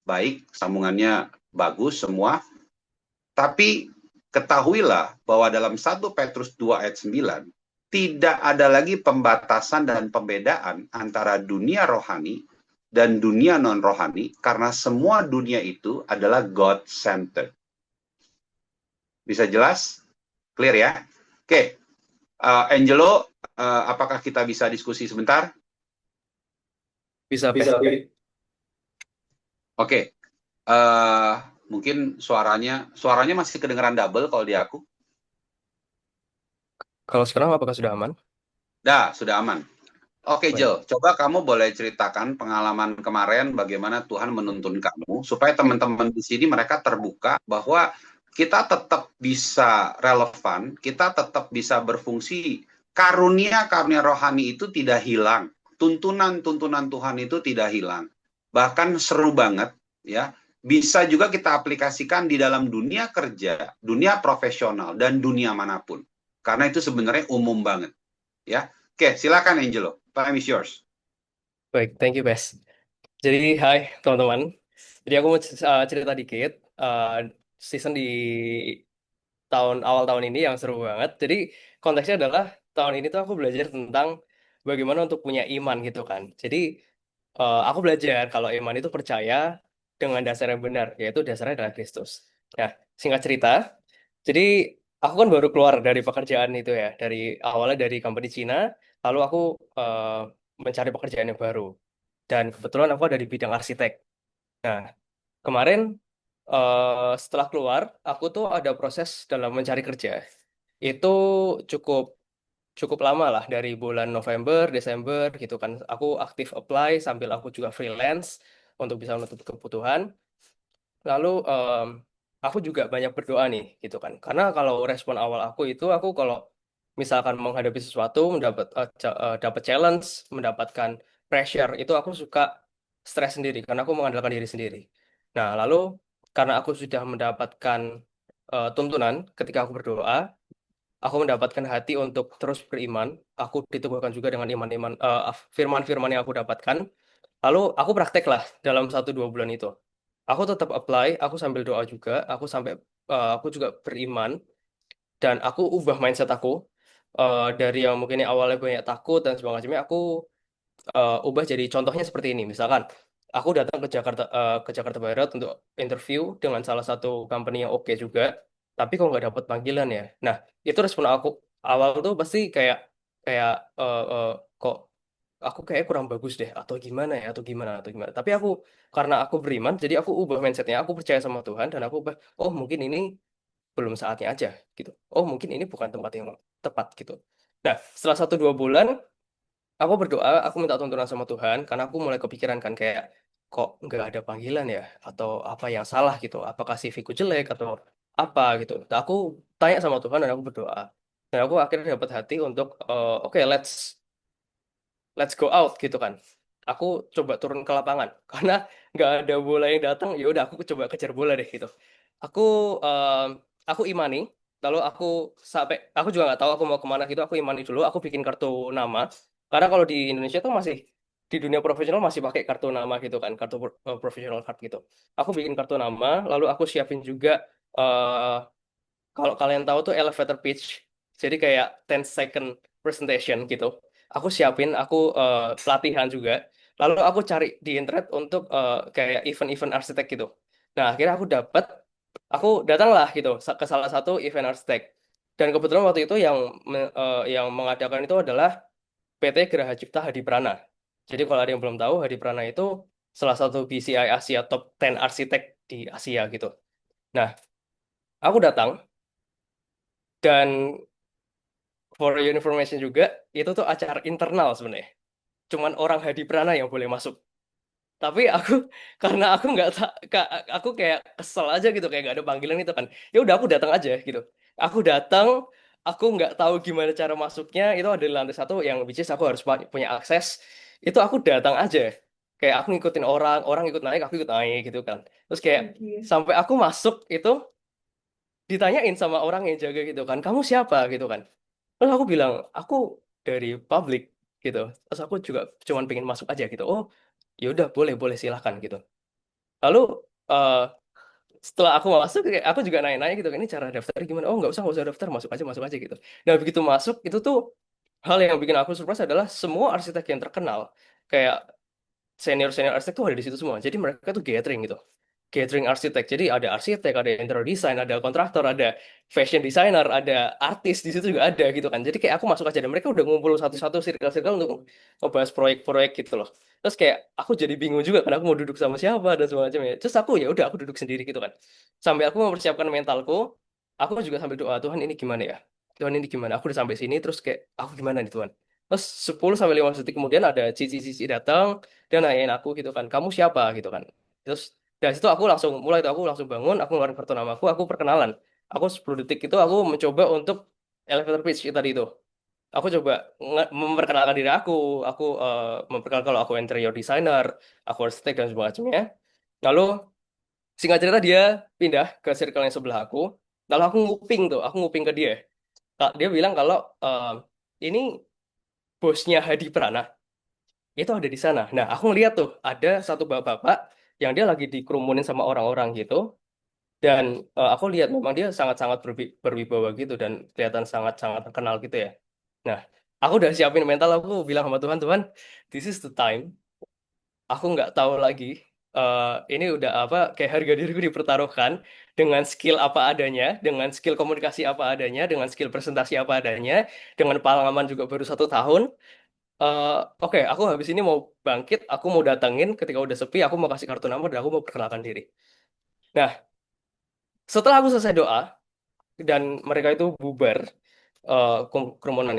baik, sambungannya bagus semua. Tapi ketahuilah bahwa dalam 1 Petrus 2 ayat 9, tidak ada lagi pembatasan dan pembedaan antara dunia rohani dan dunia non-rohani, karena semua dunia itu adalah God-centered. Bisa jelas? Clear ya? Oke. Angelo, apakah kita bisa diskusi sebentar? Bisa. Oke. Mungkin suaranya masih kedengaran double kalau di aku. Kalau sekarang apakah sudah aman? Sudah aman. Oke, Baik. Jo, coba kamu boleh ceritakan pengalaman kemarin bagaimana Tuhan menuntun kamu supaya teman-teman di sini mereka terbuka bahwa kita tetap bisa relevan, kita tetap bisa berfungsi. Karunia-karunia rohani itu tidak hilang. Tuntunan-tuntunan Tuhan itu tidak hilang. Bahkan seru banget, ya. Bisa juga kita aplikasikan di dalam dunia kerja, dunia profesional, dan dunia manapun. Karena itu sebenarnya umum banget, ya. Oke, silakan Angelo. Time is yours. Baik, thank you, Bes. Jadi, hai teman-teman. Jadi aku mau cerita dikit. Season di awal tahun ini yang seru banget. Jadi konteksnya adalah tahun ini tuh aku belajar tentang bagaimana untuk punya iman gitu kan. Jadi aku belajar kalau iman itu percaya dengan dasar yang benar, yaitu dasarnya adalah Kristus. Nah, singkat cerita, jadi aku kan baru keluar dari pekerjaan itu ya, awalnya dari company Cina, lalu aku mencari pekerjaan yang baru. Dan kebetulan aku ada di bidang arsitek. Nah, kemarin setelah keluar, aku tuh ada proses dalam mencari kerja. Itu cukup cukup lama lah, dari bulan November, Desember gitu kan. Aku aktif apply sambil aku juga freelance untuk bisa menutup kebutuhan. Lalu aku juga banyak berdoa nih gitu kan. Karena kalau respon awal aku itu, aku kalau misalkan menghadapi sesuatu, dapat challenge, mendapatkan pressure, itu aku suka stres sendiri karena aku mengandalkan diri sendiri. Nah, lalu karena aku sudah mendapatkan tuntunan ketika aku berdoa, aku mendapatkan hati untuk terus beriman. Aku diteguhkan juga dengan iman-iman firman-firman yang aku dapatkan. Lalu aku praktek lah dalam 1-2 bulan itu. Aku tetap apply, aku sambil doa juga, aku juga beriman dan aku ubah mindset aku dari yang mungkin awalnya banyak takut dan sebagainya, aku ubah jadi contohnya seperti ini. Misalkan aku datang ke Jakarta Barat untuk interview dengan salah satu company yang oke juga, tapi kok nggak dapat panggilan ya. Nah, itu respon aku awal tuh pasti kayak kayak kok aku kayak kurang bagus deh atau gimana ya atau gimana. Tapi karena aku beriman, jadi aku ubah mindsetnya. Aku percaya sama Tuhan dan aku ubah. Oh mungkin ini belum saatnya aja gitu. Oh mungkin ini bukan tempat yang tepat gitu. Nah setelah 1-2 bulan aku berdoa, aku minta tuntunan sama Tuhan karena aku mulai kepikiran kan kayak kok nggak ada panggilan ya atau apa yang salah gitu. Apakah CV-ku jelek atau apa gitu. Nah, aku tanya sama Tuhan dan aku berdoa. Dan aku akhirnya dapat hati untuk oke, let's go out gitu kan. Aku coba turun ke lapangan karena nggak ada bola yang datang. Ya udah aku coba kejar bola deh gitu. Aku em, aku imani. Lalu aku juga nggak tahu aku mau kemana gitu. Aku imani dulu. Aku bikin kartu nama. Karena kalau di Indonesia tuh masih di dunia profesional masih pakai kartu nama gitu kan, kartu profesional card gitu. Aku bikin kartu nama. Lalu aku siapin juga eh, kalau kalian tahu tuh elevator pitch, jadi kayak 10 second presentation gitu. Aku siapin, aku pelatihan juga. Lalu aku cari di internet untuk kayak event-event arsitek gitu. Nah, akhirnya aku datanglah gitu ke salah satu event arsitek. Dan kebetulan waktu itu yang mengadakan itu adalah PT Geraha Cipta Hadi Prana. Jadi kalau ada yang belum tahu, Hadi Prana itu salah satu BCI Asia Top 10 arsitek di Asia gitu. Nah, aku datang dan for your information juga, itu tuh acara internal sebenarnya. Cuman orang Hadi Prana yang boleh masuk. Tapi karena aku nggak aku kayak kesel aja gitu, kayak nggak ada panggilan itu kan. Ya udah aku datang aja gitu. Aku datang, aku nggak tahu gimana cara masuknya. Itu ada di lantai 1 yang which is aku harus punya akses. Itu aku datang aja. Kayak aku ngikutin orang, orang ikut naik, aku ikut naik gitu kan. Terus kayak Okay. sampai aku masuk itu ditanyain sama orang yang jaga gitu kan, kamu siapa gitu kan. Terus aku bilang, aku dari publik gitu. Terus aku juga cuman pengen masuk aja gitu. Oh, ya udah boleh boleh silahkan gitu. Lalu eh, setelah aku masuk, kayak aku juga nanya-nanya gitu. Ini cara daftar gimana? Oh nggak usah daftar, masuk aja gitu. Nah begitu masuk itu tuh hal yang bikin aku surprise adalah semua arsitek yang terkenal kayak senior senior arsitek tuh ada di situ semua. Jadi mereka tuh gathering gitu. Gathering arsitek. Jadi ada arsitek, ada interior design, ada kontraktor, ada fashion designer, ada artis di situ juga ada gitu kan. Jadi kayak aku masuk aja dan mereka udah ngumpul satu-satu circle-circle untuk ngebahas proyek-proyek gitu loh. Terus kayak aku jadi bingung juga kan aku mau duduk sama siapa dan semacamnya. Terus aku ya udah aku duduk sendiri gitu kan. Sampai aku mempersiapkan mentalku, aku juga sambil doa, Tuhan ini gimana ya? Tuhan ini gimana? Aku udah sampai sini terus kayak aku gimana nih Tuhan? Terus 10 sampai 15 detik kemudian ada cici-cici datang, dia nanyain aku gitu kan, kamu siapa gitu kan. Terus dari situ aku langsung bangun, aku ngeluarin kartu nama aku perkenalan. Aku 10 detik itu aku mencoba untuk elevator pitch tadi itu. Aku coba memperkenalkan diri aku memperkenalkan kalau aku interior designer, aku arsitek dan sebagainya. Lalu singkat cerita dia pindah ke circle yang sebelah aku. Lalu aku nguping ke dia. Dia bilang kalau ini bosnya Hadi Prana itu ada di sana. Nah, aku ngeliat tuh ada satu bapak-bapak yang dia lagi dikerumunin sama orang-orang gitu. Dan aku lihat memang dia sangat-sangat berwibawa gitu dan kelihatan sangat-sangat terkenal gitu ya. Nah, aku udah siapin mental, aku bilang sama Tuhan, Tuhan, this is the time. Aku nggak tahu lagi. Ini udah apa, kayak harga diriku dipertaruhkan dengan skill apa adanya, dengan skill komunikasi apa adanya, dengan skill presentasi apa adanya, dengan pengalaman juga baru 1 tahun. Eh, oke, aku habis ini mau bangkit, aku mau datangin ketika udah sepi, aku mau kasih kartu nama dan aku mau perkenalkan diri. Nah, setelah aku selesai doa dan mereka itu bubar kerumunan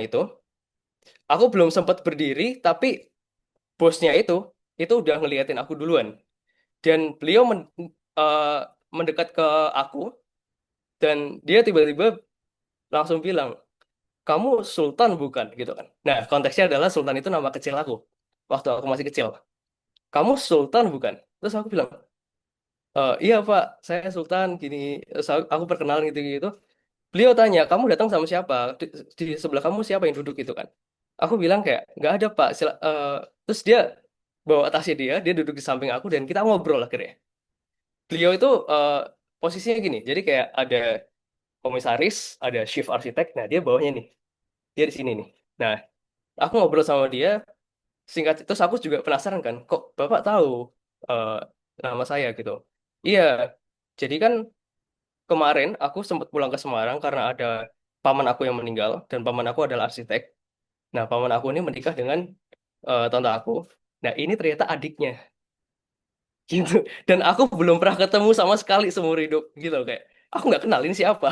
aku belum sempat berdiri, tapi bosnya itu udah ngeliatin aku duluan dan beliau eh, mendekat ke aku dan dia tiba-tiba langsung bilang, kamu Sultan bukan gitu kan? Nah, konteksnya adalah Sultan itu nama kecil aku waktu aku masih kecil. Kamu Sultan bukan? Terus aku bilang, Iya Pak, saya Sultan gini, aku perkenalan gitu-gitu. Beliau tanya, kamu datang sama siapa? Di sebelah kamu siapa yang duduk itu kan? Aku bilang kayak, nggak ada Pak. Terus dia bawa tasnya dia duduk di samping aku dan kita ngobrol akhirnya. Beliau itu posisinya gini, jadi kayak ada komisaris, ada chief arsitek, nah dia bawahnya nih, dia di sini nih. Nah, aku ngobrol sama dia, singkat, terus aku juga penasaran kan, kok Bapak tahu eh, nama saya gitu. Iya, jadi kan kemarin aku sempat pulang ke Semarang karena ada paman aku yang meninggal dan paman aku adalah arsitek. Nah, paman aku ini menikah dengan tante aku. Nah, ini ternyata adiknya gitu. Dan aku belum pernah ketemu sama sekali seumur hidup gitu kayak aku nggak kenal ini siapa.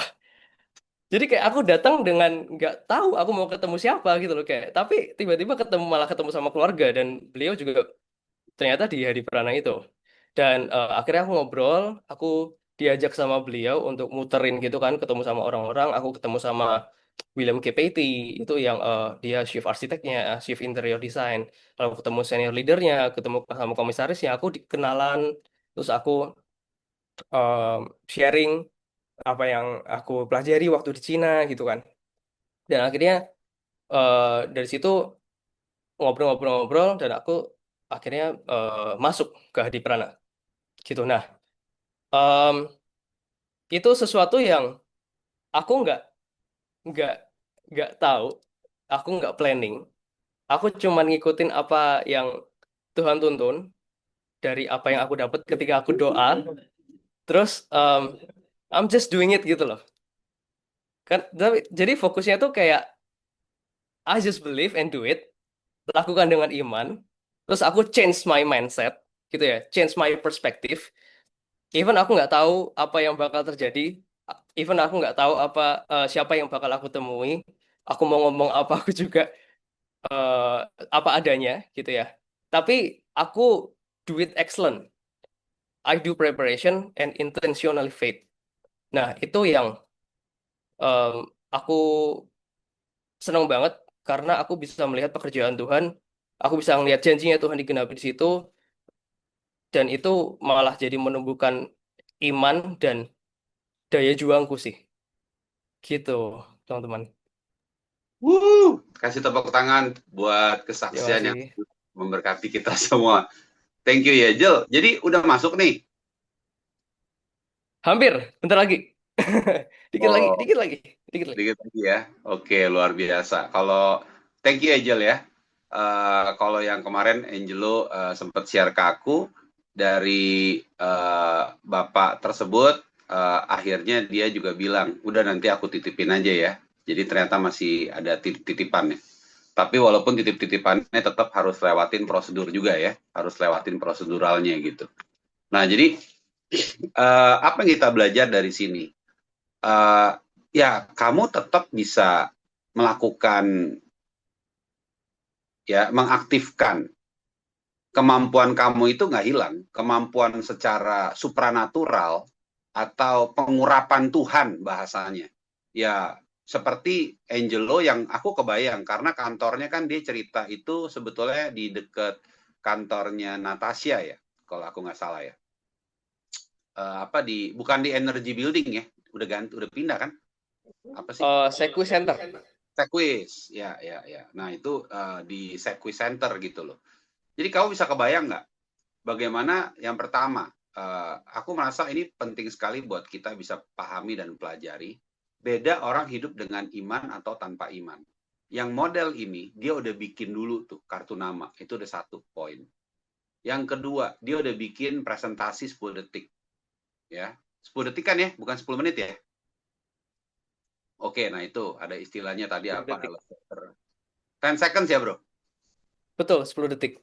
Jadi kayak aku datang dengan nggak tahu aku mau ketemu siapa gitu loh kayak. Tapi tiba-tiba malah ketemu sama keluarga dan beliau juga ternyata di Hadi Prana itu. Dan akhirnya aku ngobrol, aku diajak sama beliau untuk muterin gitu kan, ketemu sama orang-orang, aku ketemu sama William K. Patey, itu yang dia chief arsiteknya, chief interior design. Lalu ketemu senior leadernya, ketemu sama komisarisnya, aku dikenalan, terus aku sharing apa yang aku pelajari waktu di Cina gitu kan. Dan akhirnya dari situ ngobrol-ngobrol-ngobrol dan aku akhirnya masuk ke Hadi Prana gitu. Nah, em, itu sesuatu yang aku nggak nggak tahu, aku nggak planning, aku cuma ngikutin apa yang Tuhan tuntun dari apa yang aku dapat ketika aku doa, terus I'm just doing it gitu loh kan. Jadi fokusnya tuh kayak I just believe and do it, lakukan dengan iman, terus aku change my mindset gitu ya, change my perspective. Even aku nggak tahu apa yang bakal terjadi, even aku nggak tahu siapa yang bakal aku temui, aku mau ngomong apa aku juga eh, apa adanya gitu ya. Tapi aku do it excellent. I do preparation and intentionally faith. Nah, itu yang em, aku senang banget karena aku bisa melihat pekerjaan Tuhan, aku bisa melihat janjinya Tuhan digenapi di situ, dan itu malah jadi menumbuhkan iman dan daya juangku sih. Gitu, teman-teman. Kasih tepuk tangan buat Terima kesaksian yang kasih. memberkati kita semua. Thank you ya, Jel. Jadi udah masuk nih. Hampir, bentar lagi. Dikit lagi, Oh, dikit lagi, dikit lagi. dikit lagi ya. Oke, luar biasa. Kalau thank you ya, Jel ya. Kalau yang kemarin Angelo sempat share ke aku dari bapak tersebut, akhirnya dia juga bilang, udah nanti aku titipin aja ya. Jadi ternyata masih ada titipannya. Tapi walaupun titip-titipannya tetap harus lewatin prosedur juga ya, harus lewatin proseduralnya gitu. Nah, jadi apa yang kita belajar dari sini? Ya, kamu tetap bisa melakukan, ya, mengaktifkan kemampuan kamu itu nggak hilang, kemampuan secara supranatural atau pengurapan Tuhan bahasanya. Ya, seperti Angelo yang aku kebayang, karena kantornya kan dia cerita itu sebetulnya di dekat kantornya Natasha ya, kalau aku nggak salah ya. Bukan di Energy Building ya, udah pindah kan? Apa sih? Sequi Center. Sequis, ya. Nah itu di Sequis Center gitu loh. Jadi kamu bisa kebayang nggak bagaimana yang pertama, aku merasa ini penting sekali buat kita bisa pahami dan pelajari, beda orang hidup dengan iman atau tanpa iman. Yang model ini, dia udah bikin dulu tuh kartu nama, itu udah satu poin. Yang kedua, dia udah bikin presentasi 10 detik. Ya, 10 detik kan ya, bukan 10 menit ya. Oke, nah itu ada istilahnya tadi 10 apa? detik. 10 seconds ya bro? Betul, 10 detik.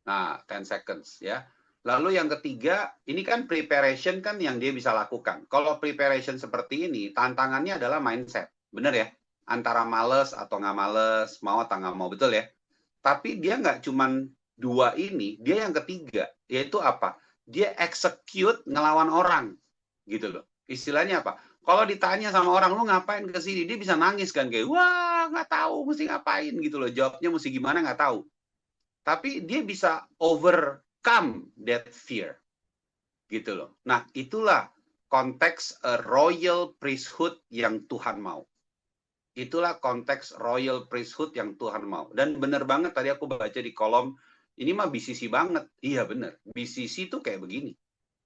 Nah, 10 seconds ya. Lalu yang ketiga, ini kan preparation kan yang dia bisa lakukan. Kalau preparation seperti ini, tantangannya adalah mindset. Bener ya? Antara males atau nggak males, mau atau nggak mau, betul ya? Tapi dia nggak cuman dua ini, dia yang ketiga, yaitu apa? Dia execute ngelawan orang. Gitu loh. Istilahnya apa? Kalau ditanya sama orang, lu ngapain ke sini? Dia bisa nangis kan. Kayak, wah nggak tahu mesti ngapain gitu loh. Jawabnya mesti gimana nggak tahu. Tapi dia bisa overcome that fear. Gitu loh. Nah, itulah konteks royal priesthood yang Tuhan mau. Itulah konteks royal priesthood yang Tuhan mau. Dan benar banget tadi aku baca di kolom, ini mah BCC banget. Iya benar, BCC tuh kayak begini.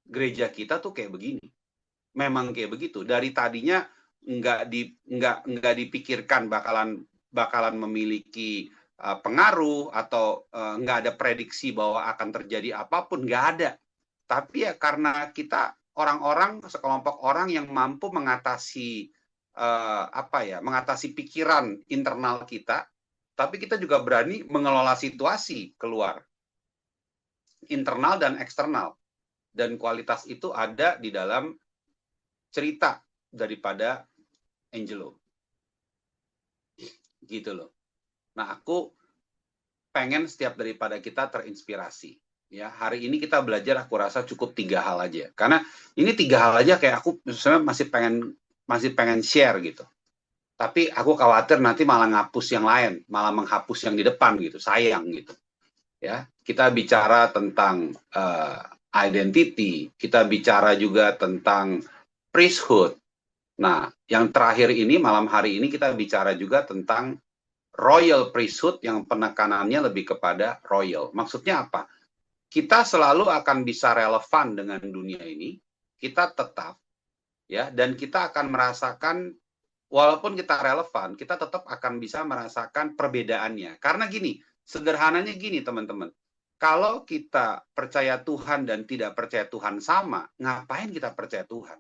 Gereja kita tuh kayak begini. Memang kayak begitu. Dari tadinya nggak dipikirkan bakalan memiliki pengaruh atau nggak ada prediksi bahwa akan terjadi apapun, nggak ada. Tapi ya karena kita orang-orang, sekelompok orang yang mampu mengatasi mengatasi pikiran internal kita, tapi kita juga berani mengelola situasi keluar, internal dan eksternal. Dan kualitas itu ada di dalam cerita daripada Angelo. Gitu loh. Nah, aku pengen setiap daripada kita terinspirasi. Ya, hari ini kita belajar, aku rasa cukup 3 hal aja. Karena ini 3 hal aja kayak aku sebenarnya masih pengen share gitu. Tapi aku khawatir nanti malah ngapus yang lain, malah menghapus yang di depan gitu, sayang gitu. Ya, kita bicara tentang identity, kita bicara juga tentang priesthood. Nah, yang terakhir ini, malam hari ini kita bicara juga tentang royal priesthood yang penekanannya lebih kepada royal. Maksudnya apa? Kita selalu akan bisa relevan dengan dunia ini, kita tetap, ya, dan kita akan merasakan, walaupun kita relevan, kita tetap akan bisa merasakan perbedaannya. Karena gini, sederhananya gini teman-teman, kalau kita percaya Tuhan dan tidak percaya Tuhan sama, ngapain kita percaya Tuhan?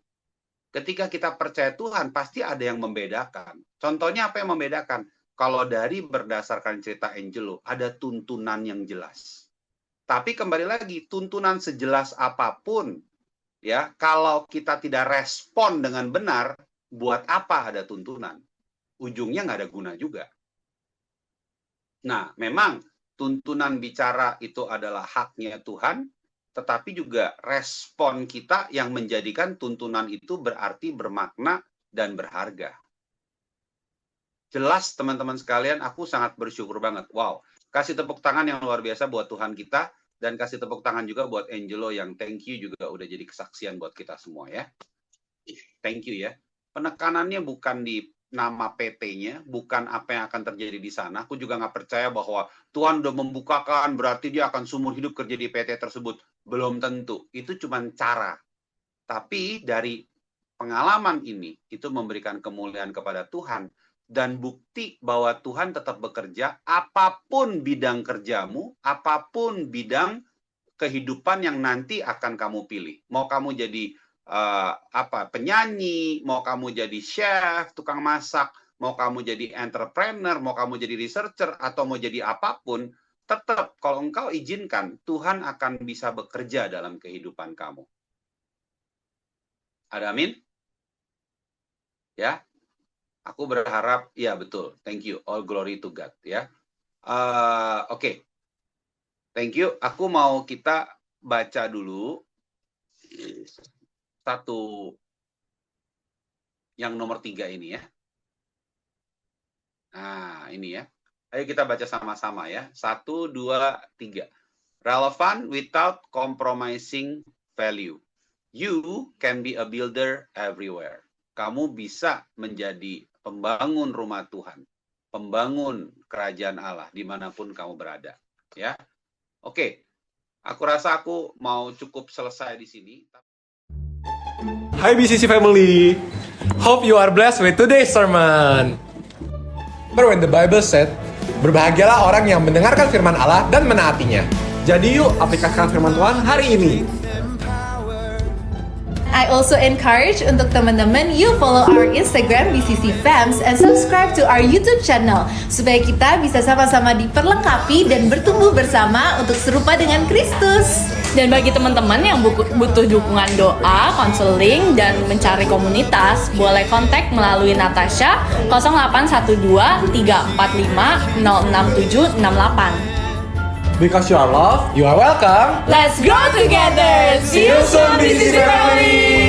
Ketika kita percaya Tuhan, pasti ada yang membedakan. Contohnya apa yang membedakan? Kalau dari berdasarkan cerita Angelo, ada tuntunan yang jelas. Tapi kembali lagi, tuntunan sejelas apapun, ya, kalau kita tidak respon dengan benar, buat apa ada tuntunan? Ujungnya nggak ada guna juga. Nah, memang tuntunan bicara itu adalah haknya Tuhan, tetapi juga respon kita yang menjadikan tuntunan itu berarti bermakna dan berharga. Jelas teman-teman sekalian, aku sangat bersyukur banget. Wow, kasih tepuk tangan yang luar biasa buat Tuhan kita, dan kasih tepuk tangan juga buat Angelo yang thank you juga udah jadi kesaksian buat kita semua ya. Thank you ya. Penekanannya bukan di nama PT-nya, bukan apa yang akan terjadi di sana. Aku juga nggak percaya bahwa Tuhan udah membukakan, berarti dia akan seumur hidup kerja di PT tersebut. Belum tentu. Itu cuma cara. Tapi dari pengalaman ini, itu memberikan kemuliaan kepada Tuhan. Dan bukti bahwa Tuhan tetap bekerja, apapun bidang kerjamu, apapun bidang kehidupan yang nanti akan kamu pilih. Mau kamu jadi penyanyi, mau kamu jadi chef, tukang masak, mau kamu jadi entrepreneur, mau kamu jadi researcher, atau mau jadi apapun, tetap kalau engkau izinkan, Tuhan akan bisa bekerja dalam kehidupan kamu. Ada amin? Ya, aku berharap, ya betul, thank you, all glory to God, ya. Oke. Thank you, aku mau kita baca dulu satu yang nomor 3 ini ya. Nah, ini ya. Ayo kita baca sama-sama ya. 1, 2, 3. Relevant without compromising value. You can be a builder everywhere. Kamu bisa menjadi pembangun rumah Tuhan, pembangun kerajaan Allah dimanapun kamu berada. Ya, oke. Aku rasa aku mau cukup selesai di sini. Hi BCC family, hope you are blessed with today's sermon. But when the Bible said, berbahagialah orang yang mendengarkan firman Allah dan menaatinya. Jadi yuk aplikasikan firman Tuhan hari ini. I also encourage untuk teman-teman you follow our Instagram BCC Fams and subscribe to our YouTube channel supaya kita bisa sama-sama diperlengkapi dan bertumbuh bersama untuk serupa dengan Kristus. Dan bagi teman-teman yang butuh dukungan doa, konseling, dan mencari komunitas, boleh kontak melalui Natasha 0812 345 06768. Because you are loved, you are welcome. Let's grow together! See you soon, BCC family!